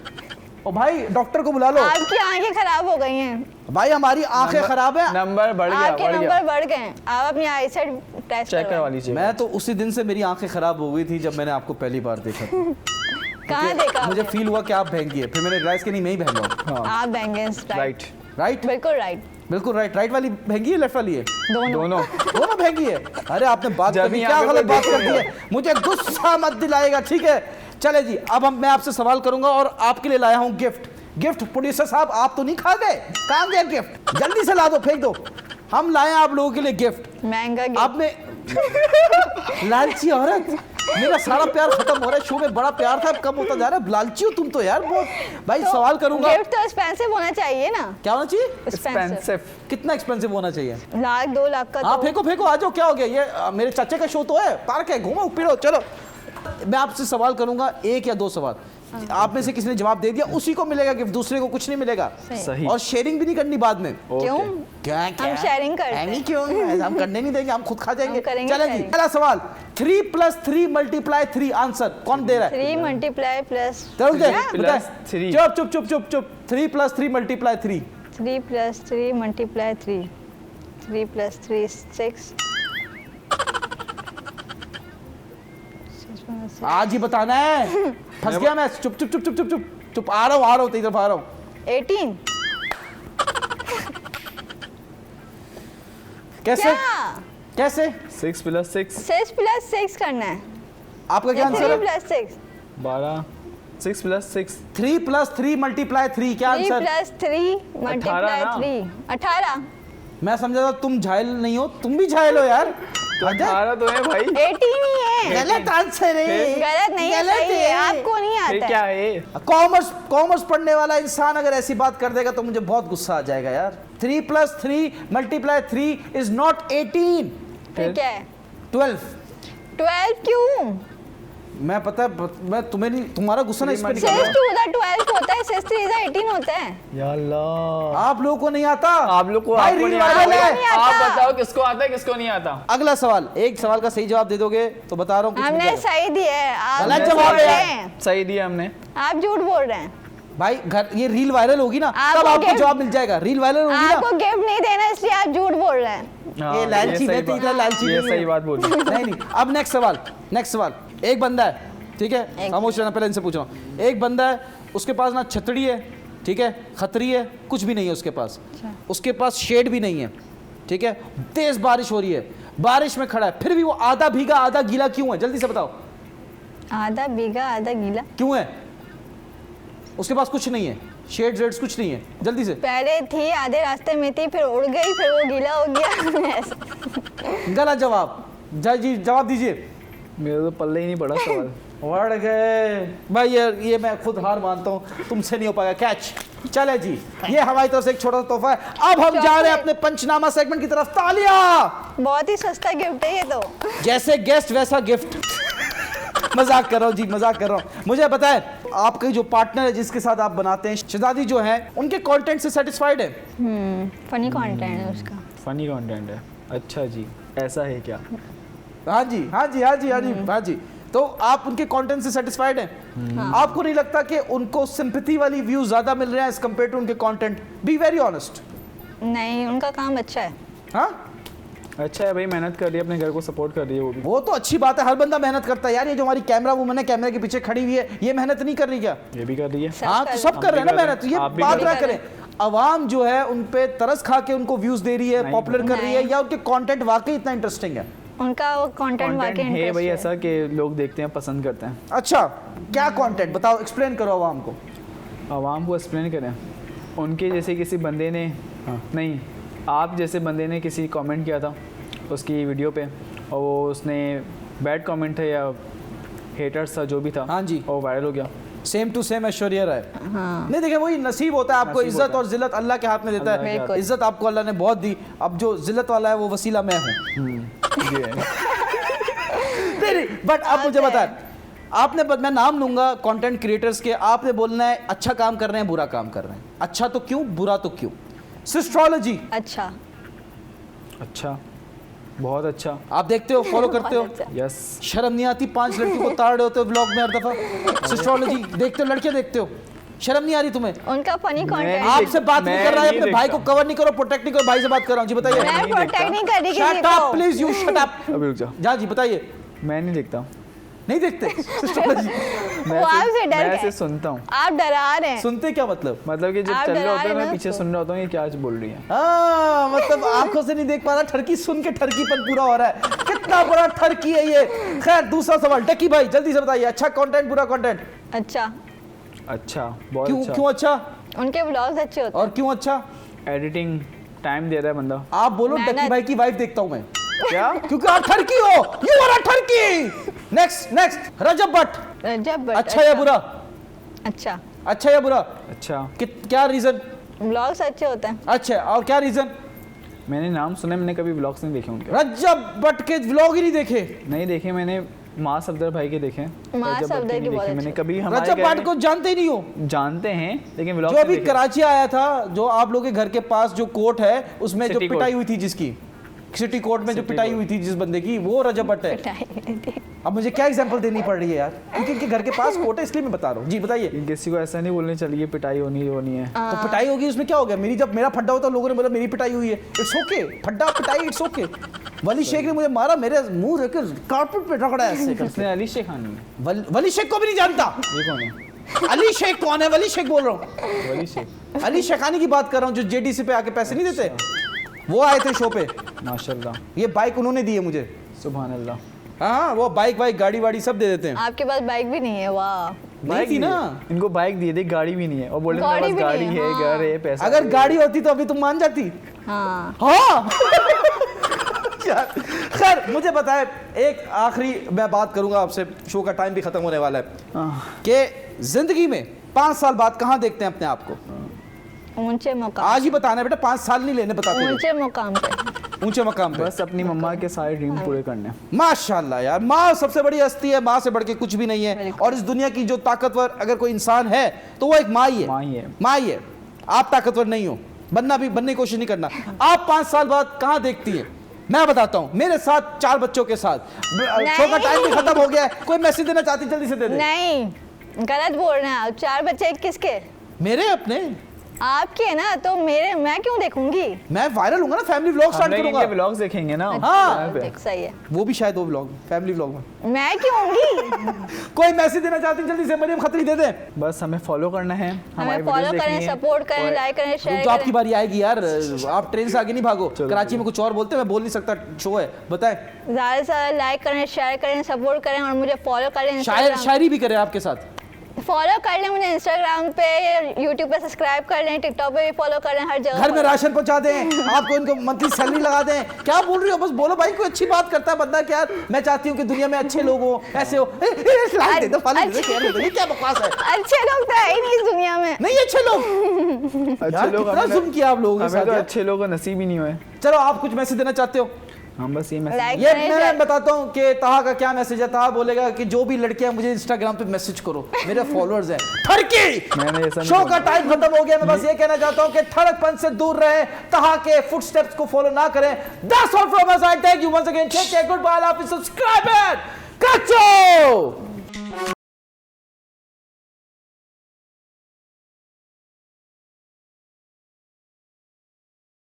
ओ भाई डॉक्टर को बुला लो। आपकी आंखें खराब हो गई हैं। भाई हमारी आंखें खराब है। नंबर बढ़ गया, आपके बढ़ गया। नंबर बढ़ गए हैं। आप अपनी आईसाइट टेस्ट चेक करवा लीजिए। मैं तो उसी दिन से मेरी आंखें खराब हो गई थी जब मैंने आपको पहली बार देखा था। कहाँ देखा मुझे आपने? फील हुआ कि आप बहंगी है, फिर मैंने रियलाइज कि नहीं मैं ही बहन रहा हूँ। आप बैंगन्स राइट। राइट, बिल्कुल राइट। बिल्कुल राइट। राइट वाली बहंगी है, लेफ्ट वाली है? दोनों। दोनों। दोनों बहंगी है। अरे आपने बात कर जब दी, यहाँ क्या पे गलत कोई बात कर दी देखे है। मुझे गुस्सा मत दिलाएगा, ठीक है। चले जी, अब मैं आपसे सवाल करूंगा और आपके लिए लाया हूं गिफ्ट। गिफ्ट प्रोड्यूसर साहब, आप तो नहीं खा गए? कहां गया गिफ्ट? जल्दी से ला दो, फेंक दो। हम लाए हैं आप लोगों के लिए गिफ्ट। महंगा गिफ्ट। आपने लालची औरत, मेरा सारा प्यार खत्म हो रहा है। शो में बड़ा प्यार था, अब कम होता जा रहा है। लालची हो तुम तो यार बहुत। भाई सवाल करूंगा। गिफ्ट तो एक्सपेंसिव होना चाहिए ना। क्या होना चाहिए? एक्सपेंसिव। कितना एक्सपेंसिव होना चाहिए? लाख 2 लाख का हाँ तो। फेंको फेंको, आ जाओ। क्या हो गया? ये मेरे चाचे का शो तो है, पार्क है, घूमो फिरो। चलो मैं आपसे सवाल करूंगा, एक या दो सवाल। आप में से किसी ने जवाब दे दिया उसी को मिलेगा गिफ्ट, दूसरे को कुछ नहीं मिलेगा। सही। और शेयरिंग भी नहीं करनी बाद में। क्यों? क्या हम sharing करते हैं। नहीं क्यों? हम करने नहीं देंगे, हम खुद खा जाएंगे। हम करेंगे चलें जी, sharing। पहला सवाल। 3 + 3 × 3 आंसर कौन दे रहा है? 3 मल्टीप्लाई प्लस चलो दे, 3 बताए। + 3। चुप चुप चुप चुप चुप। 3 + 3 × 3। 3 + 3 मल्टीप्लाई 3। 3 + 3 6। आज ही बताना है। फंस गया मैं। चुप चुप चुप चुप चुप चुप चुप। आ रहा हूँ तेरी तरफ आ रहा हूँ। 18। कैसे? क्या? कैसे? 6 + 6 6 + 6 करना है। आपका क्या आंसर 3 है? + 6। 12। 6 + 6 3 + 3 × 3 क्या 3 आंसर? + 3 मल्टीप्लाई ना। 3 18। मैं समझा था तुम झाइल नहीं हो, तुम भी झाइल हो यार। तो 18 तो है भाई। 18 ही है। गलत आंसर है। गलत नहीं है, सही है। आपको नहीं फिर आता क्या है। है? कॉमर्स पढ़ने वाला इंसान अगर ऐसी बात कर देगा तो मुझे बहुत गुस्सा आ जाएगा यार। 3 + 3 × 3 इज नॉट 18। फिर क्या है? 12। 12 क्यों? मैं पता है, मैं तुम्हें नहीं, तुम्हारा गुस्सा ना इस पे 6 निकल * 2 = 12 होता है। 6 * 3 = 18 होता है। या अल्लाह। आप लोगों को नहीं आता। आप लोग को भाई आपको रील नहीं वायरल आता। है। नहीं आता। आप बताओ किसको आता है किसको नहीं आता। अगला सवाल, एक सवाल का सही जवाब दे दोगे तो बता रहा हूँ कुछ हमने मिल जाएगा। सही दिया है। आप गलत झूठ जवाब बोल है। रहे हैं। सही दिया हमने। आप झूठ बोल रहे हैं। भाई घर ये रील वायरल होगी ना आपको तब आपको गिफ्ट- जवाब मिल जाएगा। रील वायरल होगी ना। आपको गिफ्ट नहीं देना इसलिए आप झूठ बोल रहे हैं। हाँ, ये लालची सही मैं तो बात- इतना लालची ये नहीं सही हूँ। बात बोली। नहीं। अब नेक्स्ट सवाल। एक बंदा है, ठीक है, खामोश रहना, पहले इनसे पूछ रहा हूँ। एक बंदा है, उसके पास ना छतरी है, ठीक है, खतरी है, कुछ भी नहीं है उसके पास। उसके पास शेड भी नहीं है, ठीक है, तेज बारिश हो रही है, बारिश में खड़ा है, फिर भी वो आधा भीगा आधा गीला क्यों है? जल्दी से बताओ आधा भीगा आधा गीला। क्यों है? उसके पास कुछ नहीं है, शेड वेड्स कुछ नहीं है। जल्दी से। पहले थी आधे रास्ते में थी, फिर उड़ गई, फिर वो गीला हो गया। ऐसा। गलत जवाब। जी जवाब दीजिए। मेरे तो पल्ले ही नहीं पड़ा सवाल। उड़ गए भाई। ये मैं खुद हार मानता हूँ, तुमसे नहीं हो पाएगा। कैच। चले जी, ये हमारी तरफ से एक छोटा सा तोहफा है। अब हम जा रहे हैं अपने पंचनामा सेगमेंट की तरफ। तालियां। बहुत ही सस्ता गिफ्ट है ये तो। जैसे गेस्ट वैसा गिफ्ट। मजाक कर रहा हूँ जी, मजाक कर रहा हूँ। मुझे बताएं, आपके जो पार्टनर है जिसके साथ आप बनाते हैं, शहजादी जो है, उनके कंटेंट से सेटिस्फाइड है? फनी कंटेंट है उसका। फनी कंटेंट है, अच्छा जी, ऐसा है क्या? हाँ जी, हाँ जी, हाँ जी, हाँ जी, हाँ जी। तो आप उनके कंटेंट से सेटिस्फाइड हैं? आपको नहीं लगता कि उनको सिंपैथी वाली व्यूज ज्यादा मिल रहे हैं एज कम्पेयर टू उनके कंटेंट? Be very honest. नहीं, उनका काम अच्छा है। हाँ, अच्छा है भाई, मेहनत कर रही है, अपने घर को सपोर्ट कर रही है वो भी। वो तो अच्छी बात है, हर बंदा मेहनत करता है यार। ये जो हमारी कैमरा वूमन है, कैमरे के पीछे खड़ी हुई है, ये मेहनत नहीं कर रही क्या? ये भी कर रही है। सब हाँ, कर तो सब कर रहे हैं ना मेहनत। ये आप भी बात कर ना रहे करें, अवाम जो है उन पे तरस खा के उनको व्यूज दे रही है, नहीं, पॉपुलर कर रही है, नहीं। या उनके कंटेंट वाकई इतना इंटरेस्टिंग है? उनका वो कंटेंट वाकई कंटेंट है भाई इंटरेस्टिंग ऐसा कि लोग देखते हैं, पसंद करते हैं। अच्छा, क्या कंटेंट बताओ, एक्सप्लेन करो अवाम को। आवाम को एक्सप्लेन करें, उनके जैसे किसी बंदे ने नहीं, आप जैसे बंदे ने किसी कमेंट किया था उसकी वीडियो पे, और वो उसने बैड कमेंट था या हेटर्स था, जो भी था, हाँ जी। और वायरल हो गया। Same to same Aishwarya Rai. हाँ। नहीं देखिए, वही नसीब होता है। आपको नसीब इज्जत होता है। और जिल्लत अल्लाह के हाथ में देता अल्लाह के है। हाथ में। इज्जत आपको अल्लाह ने बहुत दी, अब जो जिल्लत वाला है वो वसीला मैं हूँ। ये है। नहीं, बट आप मुझे बताएं, आपने मैं नाम लूंगा कंटेंट क्रिएटर्स के, आपने बोलना है अच्छा काम कर रहे हैं, बुरा काम कर रहे हैं। अच्छा तो क्यों, बुरा तो क्यों? सिस्ट्रोलॉजी अच्छा। अच्छा, बहुत अच्छा। आप देखते हो, फॉलो करते हो? बहुत अच्छा। यस। शर्म नहीं आती 5 लड़कियों को ताड़ रहे होते हो ब्लॉग में हर दफा? सिस्ट्रोलॉजी देखते हो, लड़के देखते हो, शर्म नहीं आ रही तुम्हें? उनका फनी कंटेंट। नहीं आपसे बात नहीं मैं कर रहा है, नहीं अपने भाई को देखता। कवर नहीं करो, प्रोटेक्ट नहीं करो, भाई से बात कर रहा हूँ। जी बताइए। मैं नहीं प्रोटेक्ट देखता। नहीं कर रही किसी शट अप को। Please, you shut up. अभी रुक जाओ, जा जी बताइए। मैं नहीं देखता, नहीं देखते सिस्ट्रोलॉजी? वो आपसे डर मैं गए। ऐसे सुनता हूँ। आप डरा रहे हैं। सुनते क्या मतलब? मतलब कि जब आप चल रहा डरा होता है रहे मैं ना पीछे उसको। सुन रहा होता हूँ ये क्या आज बोल रही है। हाँ, मतलब आंखों से नहीं देख पा रहा, ठरकी सुन के ठरकीपन पूरा हो रहा है। कितना बड़ा ठरकी है ये। खैर, दूसरा सवाल, टकी भाई जल्दी से बताइए, अच्छा कंटेंट, बुरा कंटेंट? अच्छा। अच्छा, बहुत क्यों अच्छा। क्यों अच्छा? उनके व्लॉग्स अच्छे होते और क्यों अच्छा? एडिटिंग टाइम दे रहा है बंदा। आप बोलो, मेहनत। टकी भाई की वाइफ देखता हूं मैं। क्या? क्योंकि आप ठरकी हो, यू आर अ ठरकी। नेक्स्ट नेक्स्ट, रजब भट्ट, हैं। जब अच्छा या बुरा? अच्छा। अच्छा या बुरा? अच्छा, क्या रीजन? व्लॉग्स अच्छे होते हैं। अच्छा, और क्या रीजन? मैंने नाम सुना, मैंने कभी व्लॉग्स नहीं देखे उनके। रजब भट्ट के व्लॉग ही नहीं देखे? नहीं देखे मैंने, माँ सफदर भाई के देखे। माँ रजब भट्ट सफदर के के नहीं बहुत देखे मैंने अच्छे। कभी। हमारे रजब घर भट्ट में को जानते ही नहीं हो? जानते हैं लेकिन व्लॉग जो अभी कराची आया था, जो आप लोगों के घर के पास जो कोर्ट है, उसमें जो सिटी कोर्ट। पिटाई हुई थी, जिसकी सिटी कोर्ट में जो सिटी पिटाई कोर्ट। हुई थी जिस बंदे की, वो रजब भट्ट है। अब मुझे क्या एग्जांपल देनी पड़ रही है यार, क्योंकि इनके घर के पास कोर्ट है, इसलिए मैं बता रहा हूँ। जी बताइए। किसी को ऐसा नहीं बोलने चाहिए पिटाई होनी है। तो पिटाई होगी, उसमें क्या हो गया? मेरी जब मेरा फड्डा होता, लोगों ने बोला मेरी पिटाई हुई है, इट्स ओके। फड्डा पिटाई, इट्स ओके। वली शेख ने मुझे मारा, मेरे मुंह रख कारपेट पे रगड़ा ऐसे करके। उसने अली शेख खान में। वली शेख को भी नहीं जानता? ये कौन है? अली शेख कौन है? वली शेख बोल रहा हूँ, अली शेख। अली शेखानी की बात कर रहा हूँ, जो जेडीसी पे आके पैसे नहीं देते, वो आए थे शो पे। माशाल्लाह, ये बाइक उन्होंने दी है मुझे। सुभान अल्लाह। हाँ, वो बाइक गाड़ी वाड़ी सब दे देते हैं। आपके पास बाइक भी नहीं है? वाह। नहीं थी ना? इनको बाइक दी थी, गाड़ी भी नहीं है, और बोले मेरे गाड़ी पास भी गाड़ी नहीं है, है, हाँ। घर है, पैसा अगर है। गाड़ी होती तो अभी तुम मान जाती। हाँ। हाँ। यार, खैर मुझे बताए, एक आखिरी मैं बात करूंगा आपसे, शो का टाइम भी खत्म होने वाला है, कि जिंदगी में 5 साल बाद कहाँ देखते हैं अपने आप को? ऊंचे मुकाम। आज ही बताना है बेटा, 5 साल नहीं लेने, बताते हुए। ऊंचे मुकाम पे। ऊंचे मकाम पे। बस अपनी मम्मा के सारे ड्रीम पूरे करने। माशाल्लाह यार, माँ सबसे बड़ी हस्ती है, माँ से बढ़ के कुछ भी नहीं है। बिल्कुल। और इस दुनिया की जो ताकतवर अगर कोई इंसान है तो वो एक माँ ही है। माँ ही है। माँ ही है। आप ताकतवर नहीं हो, बनने की कोशिश नहीं करना। आप 5 साल बाद कहाँ देखती हैं? मैं बताता हूँ, मेरे साथ 4 बच्चों के साथ। शो का टाइम भी खत्म हो गया है, कोई मैसेज देना चाहती जल्दी से दे दे। नहीं, गलत बोल रहे हैं आप। 4 बच्चे किसके? मेरे अपने। आपके है ना, तो मेरे मैं क्यों देखूंगी? मैं वायरल होऊंगा ना, फैमिली व्लॉग स्टार्ट करूंगा। व्लॉग्स देखेंगे ना। हाँ। यहाँ पे। देख, सही है। वो भी शायद वो व्लॉग, फैमिली व्लॉग में। मैं क्यों होंगी? कोई मैसेज देना चाहती जल्दी से, मरियम खत्री दे दे। बस हमें फॉलो करना है, हमें हमारी फॉलो वीडियोस करें, देखनी है। सपोर्ट करें, और लाइक करें, शेयर तो आपकी करें। बारी आएगी यार, आप ट्रेन से आगे नहीं भागो। चलो, कराची में कुछ और बोलते हैं, मैं बोल नहीं सकता, शो है। बताएं। ज़्यादा से ज़्यादा लाइक करें, शेयर करें, सपोर्ट करें और मुझे फॉलो करें। शायरी भी करे आपके साथ। फॉलो कर लें मुझे इंस्टाग्राम पे, यूट्यूब पे सब्सक्राइब कर लें, टिकटॉक पे भी फॉलो कर लें, हर जगह घर में राशन पहुंचा दें, आपको इनको मंथली सैलरी लगा दें। क्या बोल रही हो? बस बोलो भाई, कोई अच्छी बात करता है बंदा क्या। मैं चाहती हूँ कि दुनिया में अच्छे लोग हो, ऐसे हो। लाइक दे दो, फॉलो दे दो, शेयर दे दो। ये क्या बकवास है? अच्छे लोग तो है ही नहीं इस दुनिया में। नहीं अच्छे लोग, अच्छे लोग कितना जुल्म किया आप लोगों के हमें साथ तो यार। अच्छे लोगों का नसीब ही नहीं हुआ है। चलो आप कुछ मैसेज देना चाहते हो? हम बस ये मैसेज लाइक ये करें, मैं शेयर- बताता हूँ कि ताहा का क्या मैसेज है। ताहा बोलेगा कि जो भी लड़कियां मुझे इंस्टाग्राम पे मैसेज करो, मेरे फॉलोअर्स हैं। ठरकी मैंने ऐसा नहीं शो बोला। का टाइम खत्म हो गया। मैं बस ये कहना चाहता हूँ कि ठड़कपन से दूर रहे, ताहा के फुटस्टेप्स को फॉलो ना करें। That's all from us. I thank you once again. Take care. Goodbye. Love you. Subscribe it. Kacho.